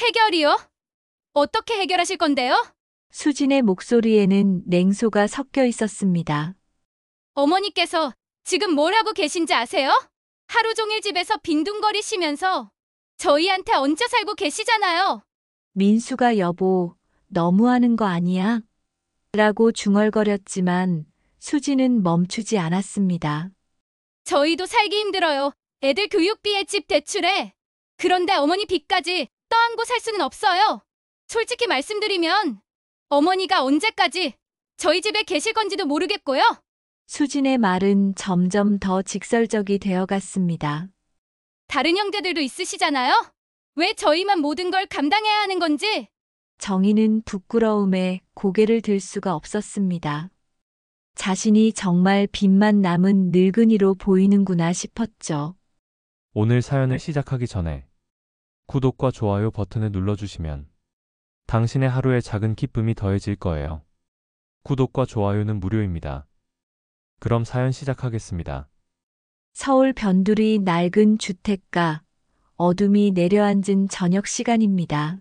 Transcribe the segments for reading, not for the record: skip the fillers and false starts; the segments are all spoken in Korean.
해결이요? 어떻게 해결하실 건데요? 수진의 목소리에는 냉소가 섞여 있었습니다. 어머니께서 지금 뭘 하고 계신지 아세요? 하루 종일 집에서 빈둥거리시면서 저희한테 얹혀 살고 계시잖아요. 민수가 여보, 너무하는 거 아니야? 라고 중얼거렸지만 수진은 멈추지 않았습니다. 저희도 살기 힘들어요. 애들 교육비에 집 대출에. 그런데 어머니 빚까지 떠안고 살 수는 없어요. 솔직히 말씀드리면 어머니가 언제까지 저희 집에 계실 건지도 모르겠고요. 수진의 말은 점점 더 직설적이 되어 갔습니다. 다른 형제들도 있으시잖아요? 왜 저희만 모든 걸 감당해야 하는 건지. 정희는 부끄러움에 고개를 들 수가 없었습니다. 자신이 정말 빚만 남은 늙은이로 보이는구나 싶었죠. 오늘 사연을 시작하기 전에 구독과 좋아요 버튼을 눌러주시면 당신의 하루에 작은 기쁨이 더해질 거예요. 구독과 좋아요는 무료입니다. 그럼 사연 시작하겠습니다. 서울 변두리 낡은 주택가, 어둠이 내려앉은 저녁 시간입니다.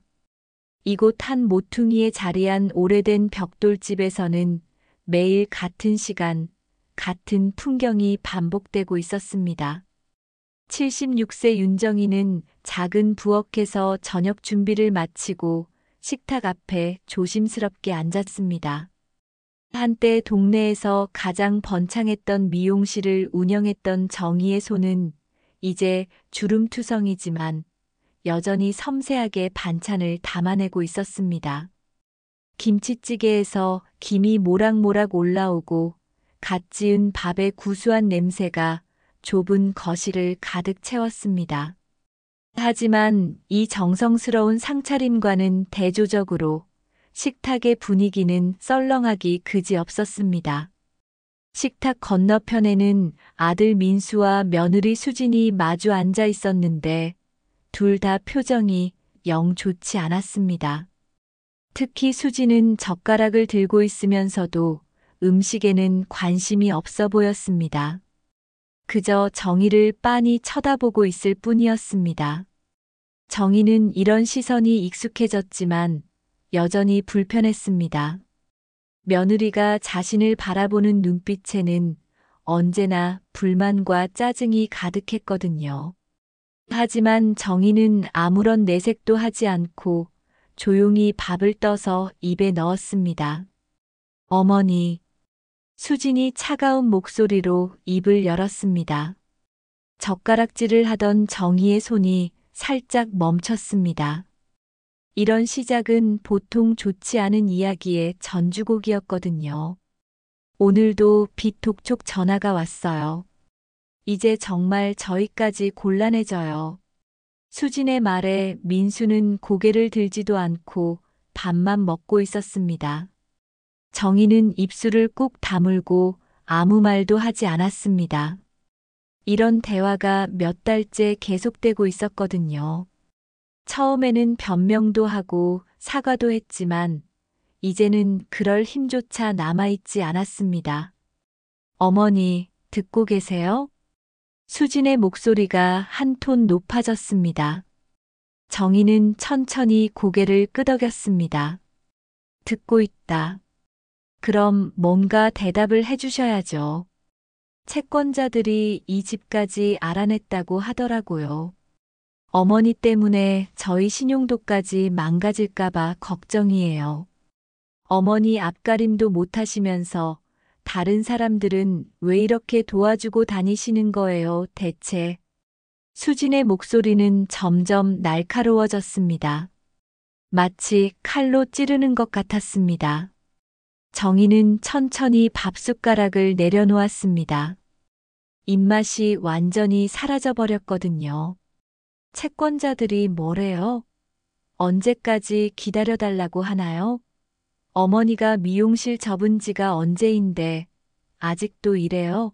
이곳 한 모퉁이에 자리한 오래된 벽돌집에서는 매일 같은 시간, 같은 풍경이 반복되고 있었습니다. 76세 윤정이는 작은 부엌에서 저녁 준비를 마치고 식탁 앞에 조심스럽게 앉았습니다. 한때 동네에서 가장 번창했던 미용실을 운영했던 정희의 손은 이제 주름투성이지만 여전히 섬세하게 반찬을 담아내고 있었습니다. 김치찌개에서 김이 모락모락 올라오고 갓 지은 밥의 구수한 냄새가 좁은 거실을 가득 채웠습니다. 하지만 이 정성스러운 상차림과는 대조적으로 식탁의 분위기는 썰렁하기 그지없었습니다. 식탁 건너편에는 아들 민수와 며느리 수진이 마주 앉아 있었는데 둘 다 표정이 영 좋지 않았습니다. 특히 수진은 젓가락을 들고 있으면서도 음식에는 관심이 없어 보였습니다. 그저 정희를 빤히 쳐다보고 있을 뿐이었습니다. 정희는 이런 시선이 익숙해졌지만 여전히 불편했습니다. 며느리가 자신을 바라보는 눈빛에는 언제나 불만과 짜증이 가득했거든요. 하지만 정희는 아무런 내색도 하지 않고 조용히 밥을 떠서 입에 넣었습니다. 어머니, 수진이 차가운 목소리로 입을 열었습니다. 젓가락질을 하던 정희의 손이 살짝 멈췄습니다. 이런 시작은 보통 좋지 않은 이야기의 전주곡이었거든요. 오늘도 비톡촉 전화가 왔어요. 이제 정말 저희까지 곤란해져요. 수진의 말에 민수는 고개를 들지도 않고 밥만 먹고 있었습니다. 정희는 입술을 꾹 다물고 아무 말도 하지 않았습니다. 이런 대화가 몇 달째 계속되고 있었거든요. 처음에는 변명도 하고 사과도 했지만 이제는 그럴 힘조차 남아있지 않았습니다. 어머니, 듣고 계세요? 수진의 목소리가 한 톤 높아졌습니다. 정희는 천천히 고개를 끄덕였습니다. 듣고 있다. 그럼 뭔가 대답을 해주셔야죠. 채권자들이 이 집까지 알아냈다고 하더라고요. 어머니 때문에 저희 신용도까지 망가질까봐 걱정이에요. 어머니 앞가림도 못하시면서 다른 사람들은 왜 이렇게 도와주고 다니시는 거예요, 대체? 수진의 목소리는 점점 날카로워졌습니다. 마치 칼로 찌르는 것 같았습니다. 정희는 천천히 밥숟가락을 내려놓았습니다. 입맛이 완전히 사라져버렸거든요. 채권자들이 뭐래요? 언제까지 기다려달라고 하나요? 어머니가 미용실 접은 지가 언제인데 아직도 이래요?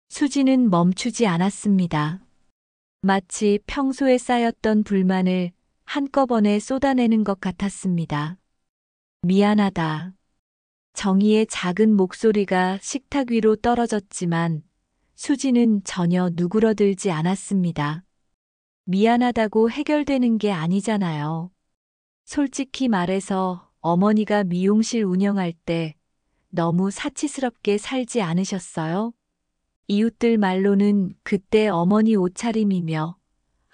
수지는 멈추지 않았습니다. 마치 평소에 쌓였던 불만을 한꺼번에 쏟아내는 것 같았습니다. 미안하다. 정희의 작은 목소리가 식탁 위로 떨어졌지만 수지는 전혀 누그러들지 않았습니다. 미안하다고 해결되는 게 아니잖아요. 솔직히 말해서 어머니가 미용실 운영할 때 너무 사치스럽게 살지 않으셨어요? 이웃들 말로는 그때 어머니 옷차림이며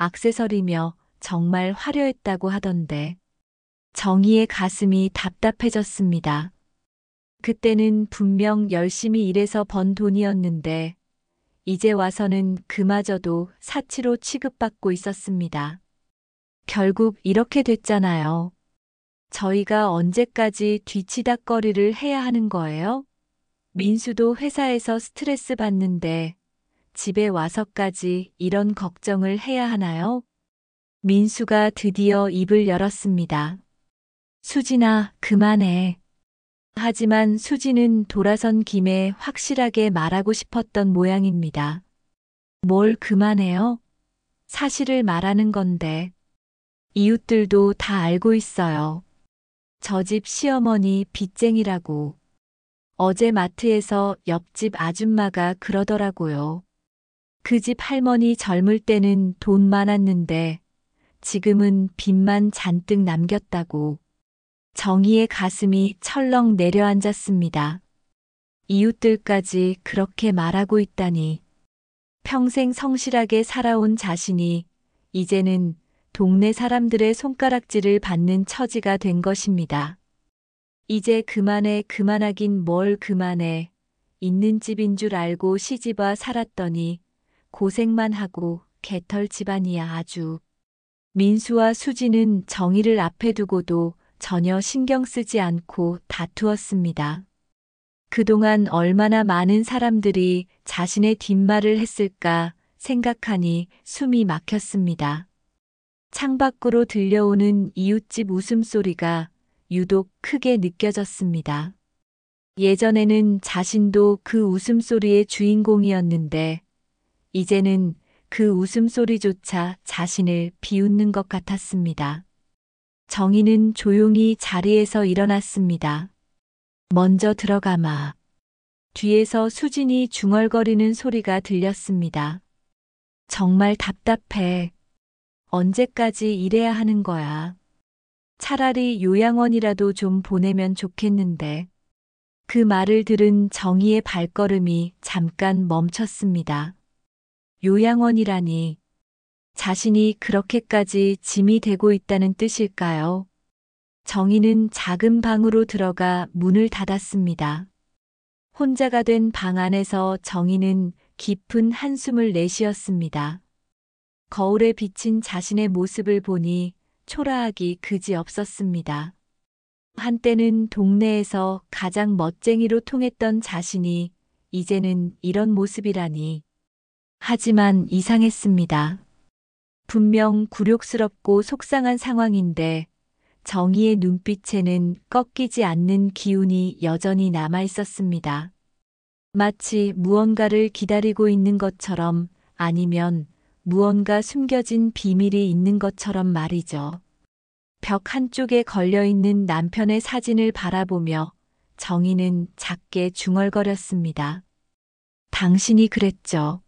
액세서리며 정말 화려했다고 하던데 정희의 가슴이 답답해졌습니다. 그때는 분명 열심히 일해서 번 돈이었는데 이제 와서는 그마저도 사치로 취급받고 있었습니다. 결국 이렇게 됐잖아요. 저희가 언제까지 뒤치다꺼리를 해야 하는 거예요? 민수도 회사에서 스트레스 받는데 집에 와서까지 이런 걱정을 해야 하나요? 민수가 드디어 입을 열었습니다. 수진아, 그만해. 하지만 수진은 돌아선 김에 확실하게 말하고 싶었던 모양입니다. 뭘 그만해요? 사실을 말하는 건데. 이웃들도 다 알고 있어요. 저 집 시어머니 빚쟁이라고. 어제 마트에서 옆집 아줌마가 그러더라고요. 그 집 할머니 젊을 때는 돈 많았는데 지금은 빚만 잔뜩 남겼다고. 정희의 가슴이 철렁 내려앉았습니다. 이웃들까지 그렇게 말하고 있다니. 평생 성실하게 살아온 자신이 이제는 동네 사람들의 손가락질을 받는 처지가 된 것입니다. 이제 그만해, 그만하긴 뭘 그만해. 있는 집인 줄 알고 시집와 살았더니 고생만 하고 개털 집안이야 아주. 민수와 수지는 정희를 앞에 두고도 전혀 신경 쓰지 않고 다투었습니다. 그동안 얼마나 많은 사람들이 자신의 뒷말을 했을까 생각하니 숨이 막혔습니다. 창밖으로 들려오는 이웃집 웃음소리가 유독 크게 느껴졌습니다. 예전에는 자신도 그 웃음소리의 주인공이었는데 이제는 그 웃음소리조차 자신을 비웃는 것 같았습니다. 정희는 조용히 자리에서 일어났습니다. 먼저 들어가마. 뒤에서 수진이 중얼거리는 소리가 들렸습니다. 정말 답답해. 언제까지 이래야 하는 거야. 차라리 요양원이라도 좀 보내면 좋겠는데. 그 말을 들은 정희의 발걸음이 잠깐 멈췄습니다. 요양원이라니. 자신이 그렇게까지 짐이 되고 있다는 뜻일까요? 정희는 작은 방으로 들어가 문을 닫았습니다. 혼자가 된 방 안에서 정희는 깊은 한숨을 내쉬었습니다. 거울에 비친 자신의 모습을 보니 초라하기 그지없었습니다. 한때는 동네에서 가장 멋쟁이로 통했던 자신이 이제는 이런 모습이라니. 하지만 이상했습니다. 분명 굴욕스럽고 속상한 상황인데 정희의 눈빛에는 꺾이지 않는 기운이 여전히 남아 있었습니다. 마치 무언가를 기다리고 있는 것처럼 아니면 무언가 숨겨진 비밀이 있는 것처럼 말이죠. 벽 한쪽에 걸려있는 남편의 사진을 바라보며 정희는 작게 중얼거렸습니다. 당신이 그랬죠.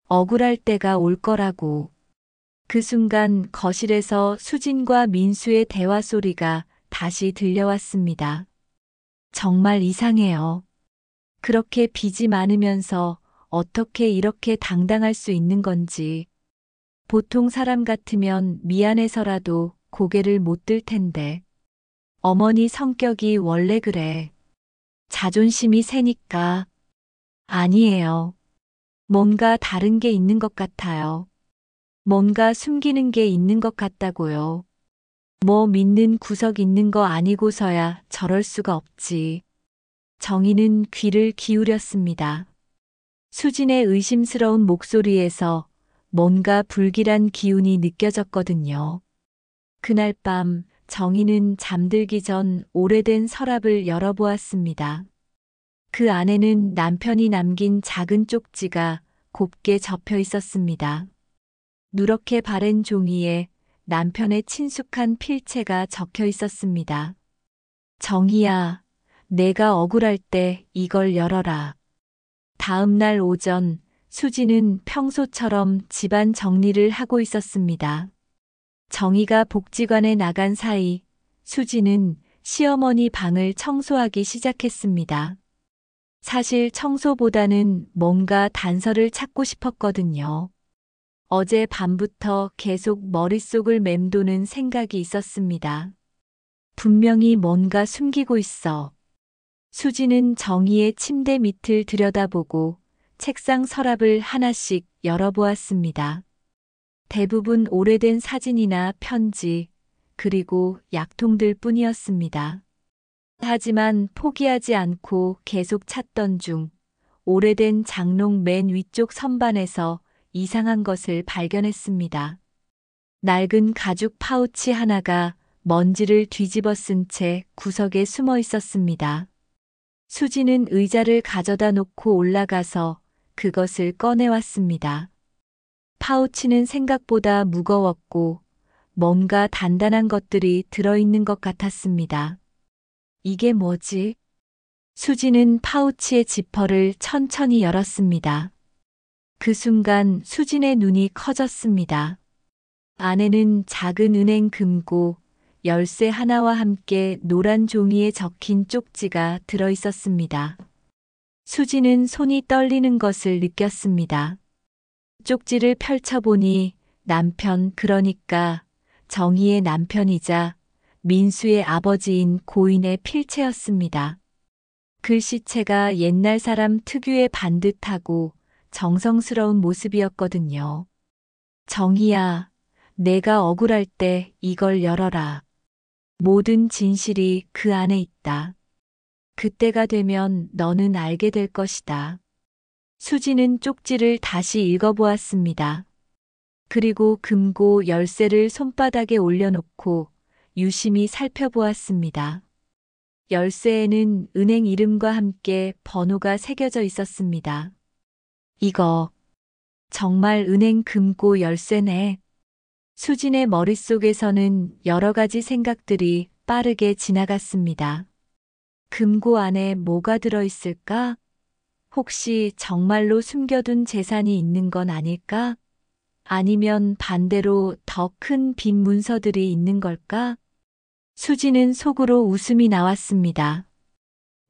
억울할 때가 올 거라고. 그 순간 거실에서 수진과 민수의 대화 소리가 다시 들려왔습니다. 정말 이상해요. 그렇게 빚이 많으면서 어떻게 이렇게 당당할 수 있는 건지. 보통 사람 같으면 미안해서라도 고개를 못 들 텐데. 어머니 성격이 원래 그래. 자존심이 세니까. 아니에요. 뭔가 다른 게 있는 것 같아요. 뭔가 숨기는 게 있는 것 같다고요. 뭐 믿는 구석 있는 거 아니고서야 저럴 수가 없지. 정희는 귀를 기울였습니다. 수진의 의심스러운 목소리에서 뭔가 불길한 기운이 느껴졌거든요. 그날 밤 정희는 잠들기 전 오래된 서랍을 열어보았습니다. 그 안에는 남편이 남긴 작은 쪽지가 곱게 접혀 있었습니다. 누렇게 바랜 종이에 남편의 친숙한 필체가 적혀 있었습니다. 정희야, 내가 억울할 때 이걸 열어라. 다음 날 오전 수지는 평소처럼 집안 정리를 하고 있었습니다. 정희가 복지관에 나간 사이 수지는 시어머니 방을 청소하기 시작했습니다. 사실 청소보다는 뭔가 단서를 찾고 싶었거든요. 어제 밤부터 계속 머릿속을 맴도는 생각이 있었습니다. 분명히 뭔가 숨기고 있어. 수지는 정희의 침대 밑을 들여다보고 책상 서랍을 하나씩 열어보았습니다. 대부분 오래된 사진이나 편지, 그리고 약통들 뿐이었습니다. 하지만 포기하지 않고 계속 찾던 중 오래된 장롱 맨 위쪽 선반에서 이상한 것을 발견했습니다. 낡은 가죽 파우치 하나가 먼지를 뒤집어 쓴 채 구석에 숨어 있었습니다. 수지는 의자를 가져다 놓고 올라가서 그것을 꺼내왔습니다. 파우치는 생각보다 무거웠고 뭔가 단단한 것들이 들어있는 것 같았습니다. 이게 뭐지? 수지는 파우치의 지퍼를 천천히 열었습니다. 그 순간 수진의 눈이 커졌습니다. 안에는 작은 은행 금고, 열쇠 하나와 함께 노란 종이에 적힌 쪽지가 들어 있었습니다. 수지는 손이 떨리는 것을 느꼈습니다. 쪽지를 펼쳐보니 남편, 그러니까 정희의 남편이자 민수의 아버지인 고인의 필체였습니다. 글씨체가 옛날 사람 특유의 반듯하고 정성스러운 모습이었거든요. 정희야, 내가 억울할 때 이걸 열어라. 모든 진실이 그 안에 있다. 그때가 되면 너는 알게 될 것이다. 수지는 쪽지를 다시 읽어보았습니다. 그리고 금고 열쇠를 손바닥에 올려놓고 유심히 살펴보았습니다. 열쇠에는 은행 이름과 함께 번호가 새겨져 있었습니다. 이거 정말 은행 금고 열쇠네. 수진의 머릿속에서는 여러 가지 생각들이 빠르게 지나갔습니다. 금고 안에 뭐가 들어있을까? 혹시 정말로 숨겨둔 재산이 있는 건 아닐까? 아니면 반대로 더 큰 빈 문서들이 있는 걸까? 수지는 속으로 웃음이 나왔습니다.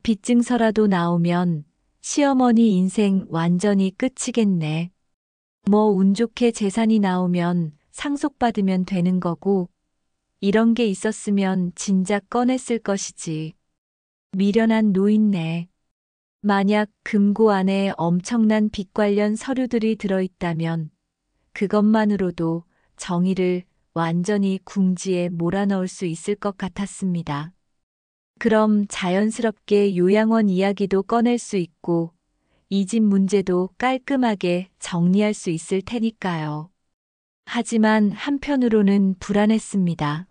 빚증서라도 나오면 시어머니 인생 완전히 끝이겠네. 뭐 운 좋게 재산이 나오면 상속받으면 되는 거고, 이런 게 있었으면 진작 꺼냈을 것이지. 미련한 노인네. 만약 금고 안에 엄청난 빚 관련 서류들이 들어있다면 그것만으로도 정의를 완전히 궁지에 몰아넣을 수 있을 것 같았습니다. 그럼 자연스럽게 요양원 이야기도 꺼낼 수 있고 이 집 문제도 깔끔하게 정리할 수 있을 테니까요. 하지만 한편으로는 불안했습니다.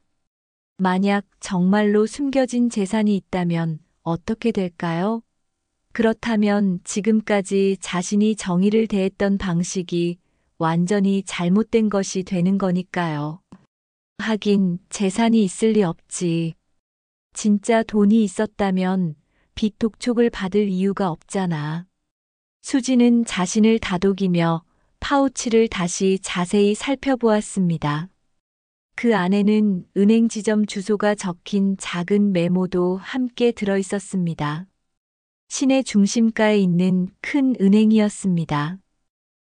만약 정말로 숨겨진 재산이 있다면 어떻게 될까요? 그렇다면 지금까지 자신이 정의를 대했던 방식이 완전히 잘못된 것이 되는 거니까요. 하긴 재산이 있을 리 없지. 진짜 돈이 있었다면 빚 독촉을 받을 이유가 없잖아. 수지는 자신을 다독이며 파우치를 다시 자세히 살펴보았습니다. 그 안에는 은행 지점 주소가 적힌 작은 메모도 함께 들어 있었습니다. 시내 중심가에 있는 큰 은행이었습니다.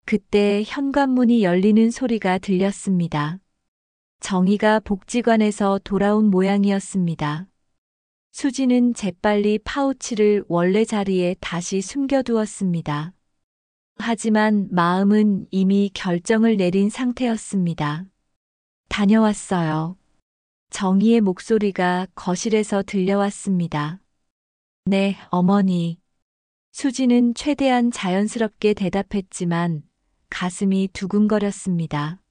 그때 현관문이 열리는 소리가 들렸습니다. 정희가 복지관에서 돌아온 모양이었습니다. 수지는 재빨리 파우치를 원래 자리에 다시 숨겨두었습니다. 하지만 마음은 이미 결정을 내린 상태였습니다. 다녀왔어요. 정희의 목소리가 거실에서 들려왔습니다. 네, 어머니. 수지는 최대한 자연스럽게 대답했지만 가슴이 두근거렸습니다.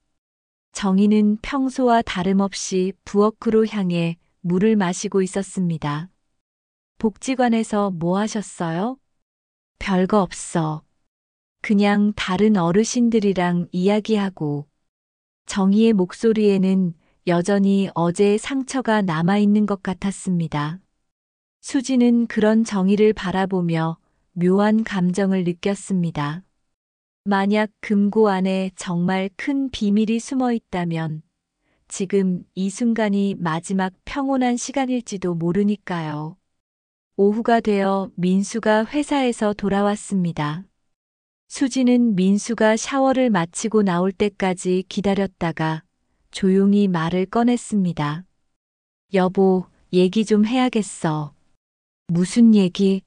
정희는 평소와 다름없이 부엌으로 향해 물을 마시고 있었습니다. 복지관에서 뭐 하셨어요? 별거 없어. 그냥 다른 어르신들이랑 이야기하고. 정희의 목소리에는 여전히 어제의 상처가 남아있는 것 같았습니다. 수지는 그런 정희를 바라보며 묘한 감정을 느꼈습니다. 만약 금고 안에 정말 큰 비밀이 숨어 있다면 지금 이 순간이 마지막 평온한 시간일지도 모르니까요. 오후가 되어 민수가 회사에서 돌아왔습니다. 수지는 민수가 샤워를 마치고 나올 때까지 기다렸다가 조용히 말을 꺼냈습니다. 여보, 얘기 좀 해야겠어. 무슨 얘기?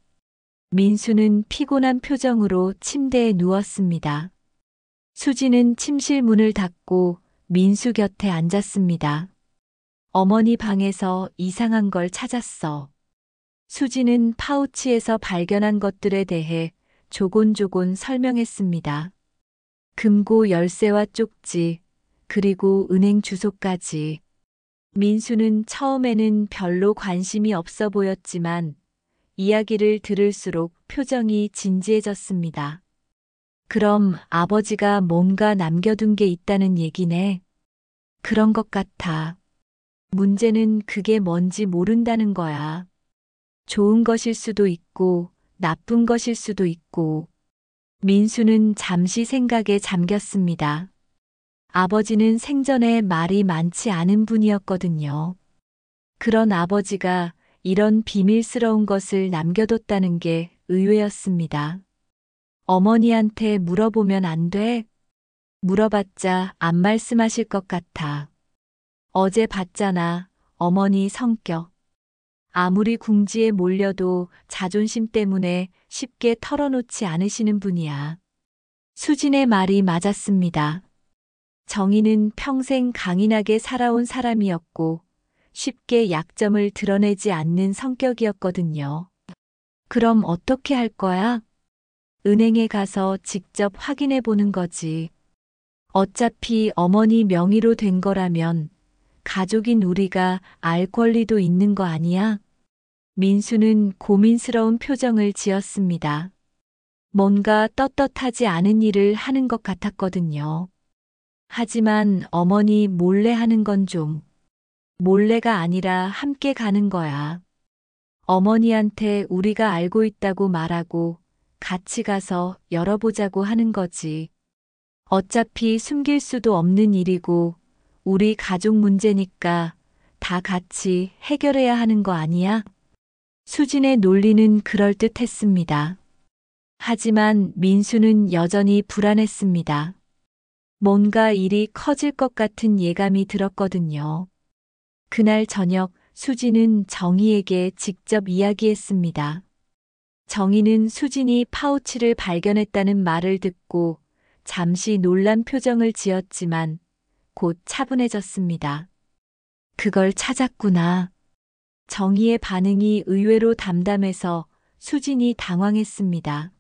민수는 피곤한 표정으로 침대에 누웠습니다. 수지는 침실 문을 닫고 민수 곁에 앉았습니다. 어머니 방에서 이상한 걸 찾았어. 수지는 파우치에서 발견한 것들에 대해 조곤조곤 설명했습니다. 금고 열쇠와 쪽지, 그리고 은행 주소까지. 민수는 처음에는 별로 관심이 없어 보였지만 이야기를 들을수록 표정이 진지해졌습니다. 그럼 아버지가 뭔가 남겨둔 게 있다는 얘기네. 그런 것 같아. 문제는 그게 뭔지 모른다는 거야. 좋은 것일 수도 있고 나쁜 것일 수도 있고. 민수는 잠시 생각에 잠겼습니다. 아버지는 생전에 말이 많지 않은 분이었거든요. 그런 아버지가 이런 비밀스러운 것을 남겨뒀다는 게 의외였습니다. 어머니한테 물어보면 안 돼? 물어봤자 안 말씀하실 것 같아. 어제 봤잖아, 어머니 성격. 아무리 궁지에 몰려도 자존심 때문에 쉽게 털어놓지 않으시는 분이야. 수진의 말이 맞았습니다. 정희는 평생 강인하게 살아온 사람이었고 쉽게 약점을 드러내지 않는 성격이었거든요. 그럼 어떻게 할 거야? 은행에 가서 직접 확인해 보는 거지. 어차피 어머니 명의로 된 거라면 가족인 우리가 알 권리도 있는 거 아니야? 민수는 고민스러운 표정을 지었습니다. 뭔가 떳떳하지 않은 일을 하는 것 같았거든요. 하지만 어머니 몰래 하는 건 좀, 몰래가 아니라 함께 가는 거야. 어머니한테 우리가 알고 있다고 말하고 같이 가서 열어보자고 하는 거지. 어차피 숨길 수도 없는 일이고 우리 가족 문제니까 다 같이 해결해야 하는 거 아니야? 수진의 논리는 그럴듯했습니다. 하지만 민수는 여전히 불안했습니다. 뭔가 일이 커질 것 같은 예감이 들었거든요. 그날 저녁 수진은 정희에게 직접 이야기했습니다. 정희는 수진이 파우치를 발견했다는 말을 듣고 잠시 놀란 표정을 지었지만 곧 차분해졌습니다. 그걸 찾았구나. 정희의 반응이 의외로 담담해서 수진이 당황했습니다.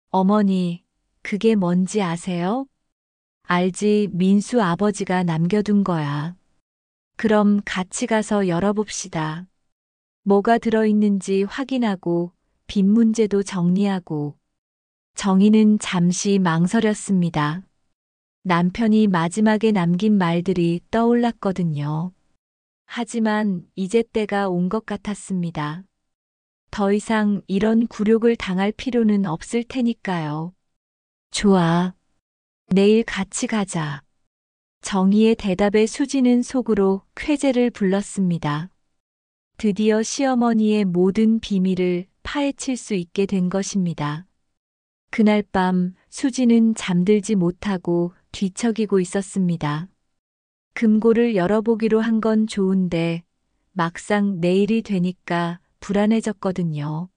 어머니, 그게 뭔지 아세요? 알지, 민수 아버지가 남겨둔 거야. 그럼 같이 가서 열어봅시다. 뭐가 들어있는지 확인하고 빚 문제도 정리하고. 정희는 잠시 망설였습니다. 남편이 마지막에 남긴 말들이 떠올랐거든요. 하지만 이제 때가 온 것 같았습니다. 더 이상 이런 굴욕을 당할 필요는 없을 테니까요. 좋아. 내일 같이 가자. 정희의 대답에 수지는 속으로 쾌재를 불렀습니다. 드디어 시어머니의 모든 비밀을 파헤칠 수 있게 된 것입니다. 그날 밤 수지는 잠들지 못하고 뒤척이고 있었습니다. 금고를 열어보기로 한 건 좋은데 막상 내일이 되니까 불안해졌거든요.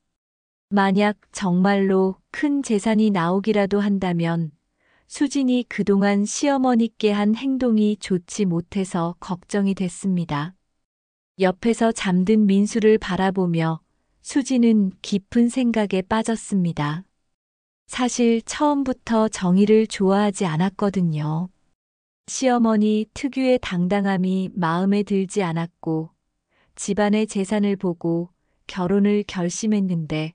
만약 정말로 큰 재산이 나오기라도 한다면 수진이 그동안 시어머니께 한 행동이 좋지 못해서 걱정이 됐습니다. 옆에서 잠든 민수를 바라보며 수진은 깊은 생각에 빠졌습니다. 사실 처음부터 정희를 좋아하지 않았거든요. 시어머니 특유의 당당함이 마음에 들지 않았고 집안의 재산을 보고 결혼을 결심했는데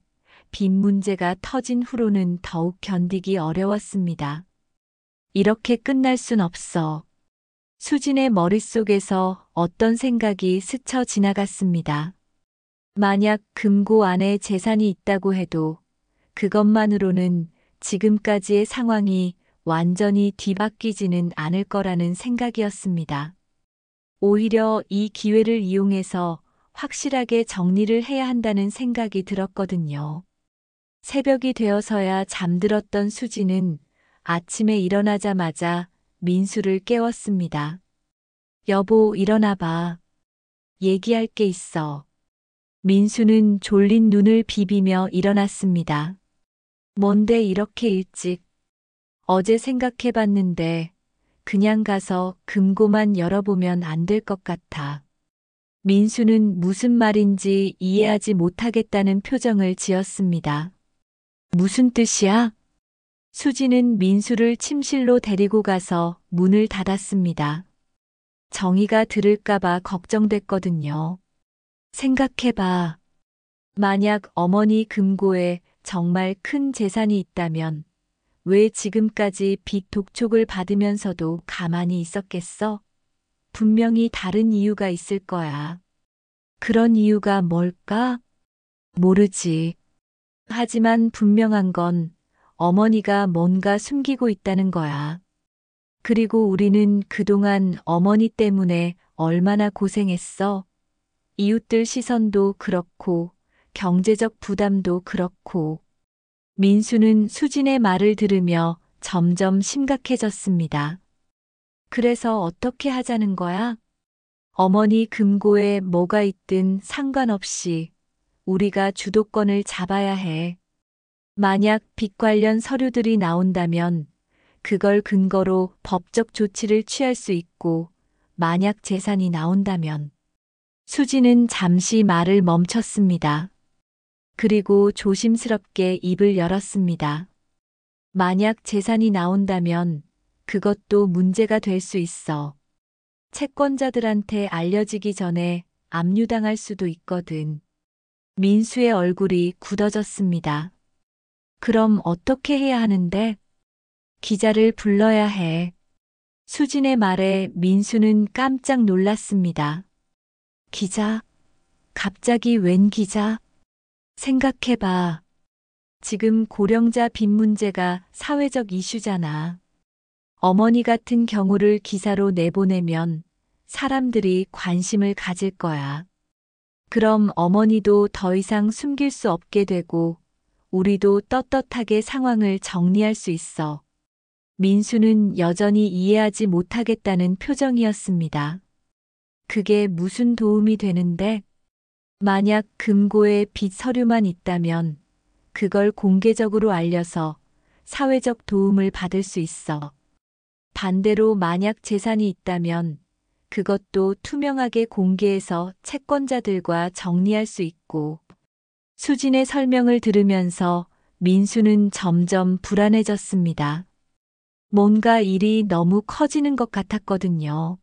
빚 문제가 터진 후로는 더욱 견디기 어려웠습니다. 이렇게 끝날 순 없어. 수진의 머릿속에서 어떤 생각이 스쳐 지나갔습니다. 만약 금고 안에 재산이 있다고 해도 그것만으로는 지금까지의 상황이 완전히 뒤바뀌지는 않을 거라는 생각이었습니다. 오히려 이 기회를 이용해서 확실하게 정리를 해야 한다는 생각이 들었거든요. 새벽이 되어서야 잠들었던 수지는 아침에 일어나자마자 민수를 깨웠습니다. 여보, 일어나봐. 얘기할 게 있어. 민수는 졸린 눈을 비비며 일어났습니다. 뭔데 이렇게 일찍? 어제 생각해봤는데 그냥 가서 금고만 열어보면 안 될 것 같아. 민수는 무슨 말인지 이해하지 못하겠다는 표정을 지었습니다. 무슨 뜻이야? 수지는 민수를 침실로 데리고 가서 문을 닫았습니다. 정희가 들을까봐 걱정됐거든요. 생각해봐. 만약 어머니 금고에 정말 큰 재산이 있다면 왜 지금까지 빚 독촉을 받으면서도 가만히 있었겠어? 분명히 다른 이유가 있을 거야. 그런 이유가 뭘까? 모르지. 하지만 분명한 건 어머니가 뭔가 숨기고 있다는 거야. 그리고 우리는 그동안 어머니 때문에 얼마나 고생했어. 이웃들 시선도 그렇고 경제적 부담도 그렇고. 민수는 수진의 말을 들으며 점점 심각해졌습니다. 그래서 어떻게 하자는 거야? 어머니 금고에 뭐가 있든 상관없이 우리가 주도권을 잡아야 해. 만약 빚 관련 서류들이 나온다면 그걸 근거로 법적 조치를 취할 수 있고, 만약 재산이 나온다면. 수지는 잠시 말을 멈췄습니다. 그리고 조심스럽게 입을 열었습니다. 만약 재산이 나온다면 그것도 문제가 될 수 있어. 채권자들한테 알려지기 전에 압류당할 수도 있거든. 민수의 얼굴이 굳어졌습니다. 그럼 어떻게 해야 하는데? 기자를 불러야 해. 수진의 말에 민수는 깜짝 놀랐습니다. 기자? 갑자기 웬 기자? 생각해봐. 지금 고령자 빚 문제가 사회적 이슈잖아. 어머니 같은 경우를 기사로 내보내면 사람들이 관심을 가질 거야. 그럼 어머니도 더 이상 숨길 수 없게 되고 우리도 떳떳하게 상황을 정리할 수 있어. 민수는 여전히 이해하지 못하겠다는 표정이었습니다. 그게 무슨 도움이 되는데? 만약 금고에 빚 서류만 있다면 그걸 공개적으로 알려서 사회적 도움을 받을 수 있어. 반대로 만약 재산이 있다면 그것도 투명하게 공개해서 채권자들과 정리할 수 있고. 수진의 설명을 들으면서 민수는 점점 불안해졌습니다. 뭔가 일이 너무 커지는 것 같았거든요.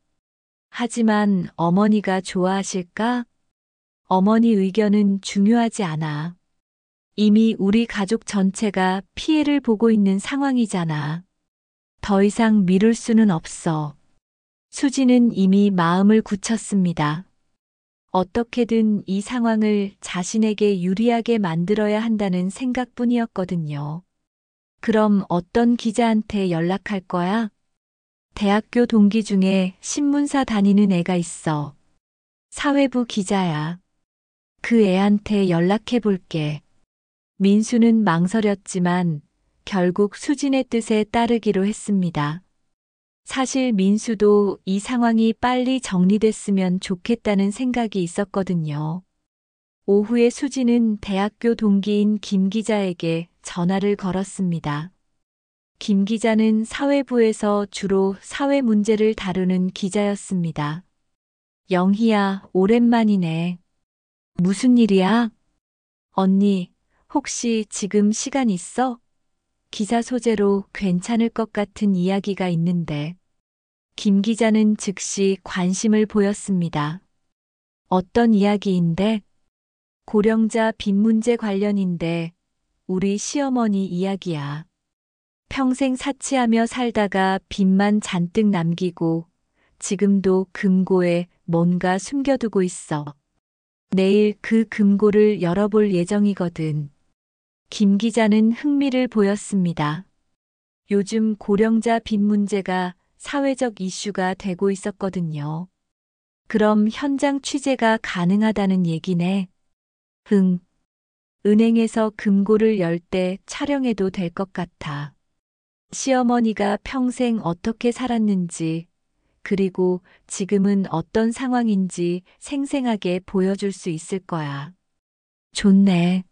하지만 어머니가 좋아하실까? 어머니 의견은 중요하지 않아. 이미 우리 가족 전체가 피해를 보고 있는 상황이잖아. 더 이상 미룰 수는 없어. 수지는 이미 마음을 굳혔습니다. 어떻게든 이 상황을 자신에게 유리하게 만들어야 한다는 생각뿐이었거든요. 그럼 어떤 기자한테 연락할 거야? 대학교 동기 중에 신문사 다니는 애가 있어. 사회부 기자야. 그 애한테 연락해 볼게. 민수는 망설였지만 결국 수진의 뜻에 따르기로 했습니다. 사실 민수도 이 상황이 빨리 정리됐으면 좋겠다는 생각이 있었거든요. 오후에 수진은 대학교 동기인 김 기자에게 전화를 걸었습니다. 김 기자는 사회부에서 주로 사회 문제를 다루는 기자였습니다. 영희야, 오랜만이네. 무슨 일이야? 언니, 혹시 지금 시간 있어? 기사 소재로 괜찮을 것 같은 이야기가 있는데. 김 기자는 즉시 관심을 보였습니다. 어떤 이야기인데? 고령자 빚 문제 관련인데 우리 시어머니 이야기야. 평생 사치하며 살다가 빚만 잔뜩 남기고 지금도 금고에 뭔가 숨겨두고 있어. 내일 그 금고를 열어볼 예정이거든. 김 기자는 흥미를 보였습니다. 요즘 고령자 빚 문제가 사회적 이슈가 되고 있었거든요. 그럼 현장 취재가 가능하다는 얘기네. 응. 은행에서 금고를 열 때 촬영해도 될 것 같아. 시어머니가 평생 어떻게 살았는지, 그리고 지금은 어떤 상황인지 생생하게 보여줄 수 있을 거야. 좋네.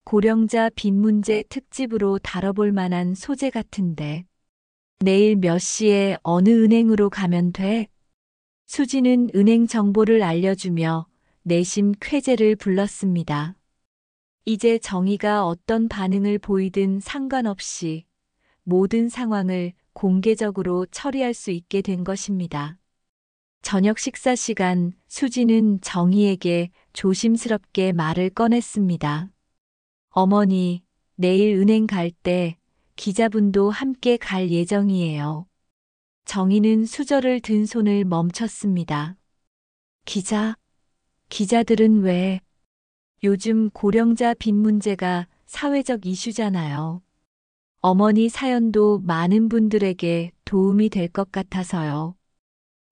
고령자 빚 문제 특집으로 다뤄볼 만한 소재 같은데. 내일 몇 시에 어느 은행으로 가면 돼? 수지는 은행 정보를 알려주며 내심 쾌재를 불렀습니다. 이제 정희가 어떤 반응을 보이든 상관없이 모든 상황을 공개적으로 처리할 수 있게 된 것입니다. 저녁 식사 시간 수지는 정희에게 조심스럽게 말을 꺼냈습니다. 어머니, 내일 은행 갈 때 기자분도 함께 갈 예정이에요. 정희는 수저를 든 손을 멈췄습니다. 기자들은 왜? 요즘 고령자 빚 문제가 사회적 이슈잖아요. 어머니 사연도 많은 분들에게 도움이 될 것 같아서요.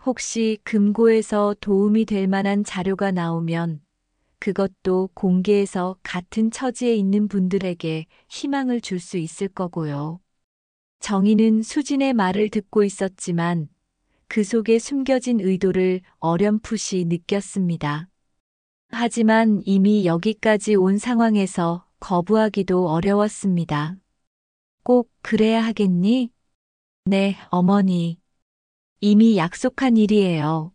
혹시 금고에서 도움이 될 만한 자료가 나오면 그것도 공개해서 같은 처지에 있는 분들에게 희망을 줄 수 있을 거고요. 정희는 수진의 말을 듣고 있었지만 그 속에 숨겨진 의도를 어렴풋이 느꼈습니다. 하지만 이미 여기까지 온 상황에서 거부하기도 어려웠습니다. 꼭 그래야 하겠니? 네, 어머니. 이미 약속한 일이에요.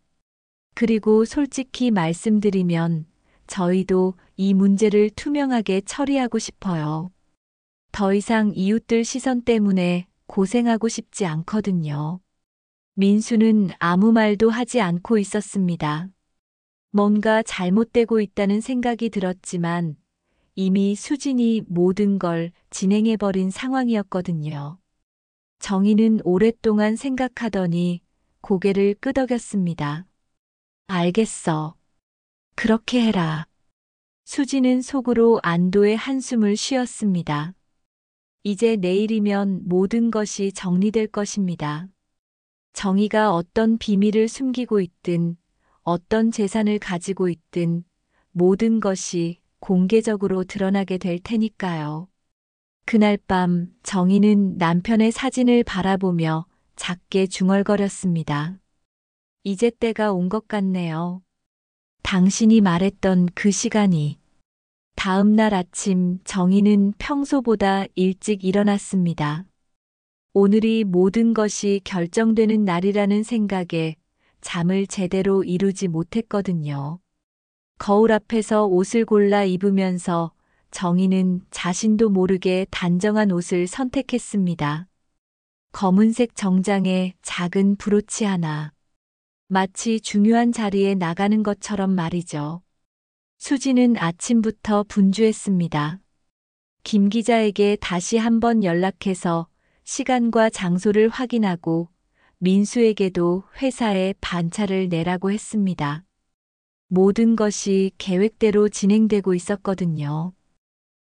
그리고 솔직히 말씀드리면 저희도 이 문제를 투명하게 처리하고 싶어요. 더 이상 이웃들 시선 때문에 고생하고 싶지 않거든요. 민수는 아무 말도 하지 않고 있었습니다. 뭔가 잘못되고 있다는 생각이 들었지만 이미 수진이 모든 걸 진행해버린 상황이었거든요. 정희는 오랫동안 생각하더니 고개를 끄덕였습니다. 알겠어. 그렇게 해라. 수지는 속으로 안도의 한숨을 쉬었습니다. 이제 내일이면 모든 것이 정리될 것입니다. 정희가 어떤 비밀을 숨기고 있든 어떤 재산을 가지고 있든 모든 것이 공개적으로 드러나게 될 테니까요. 그날 밤 정희는 남편의 사진을 바라보며 작게 중얼거렸습니다. 이제 때가 온 것 같네요. 당신이 말했던 그 시간이. 다음 날 아침 정희는 평소보다 일찍 일어났습니다. 오늘이 모든 것이 결정되는 날이라는 생각에 잠을 제대로 이루지 못했거든요. 거울 앞에서 옷을 골라 입으면서 정희는 자신도 모르게 단정한 옷을 선택했습니다. 검은색 정장에 작은 브로치 하나. 마치 중요한 자리에 나가는 것처럼 말이죠. 수지는 아침부터 분주했습니다. 김 기자에게 다시 한번 연락해서 시간과 장소를 확인하고 민수에게도 회사에 반차를 내라고 했습니다. 모든 것이 계획대로 진행되고 있었거든요.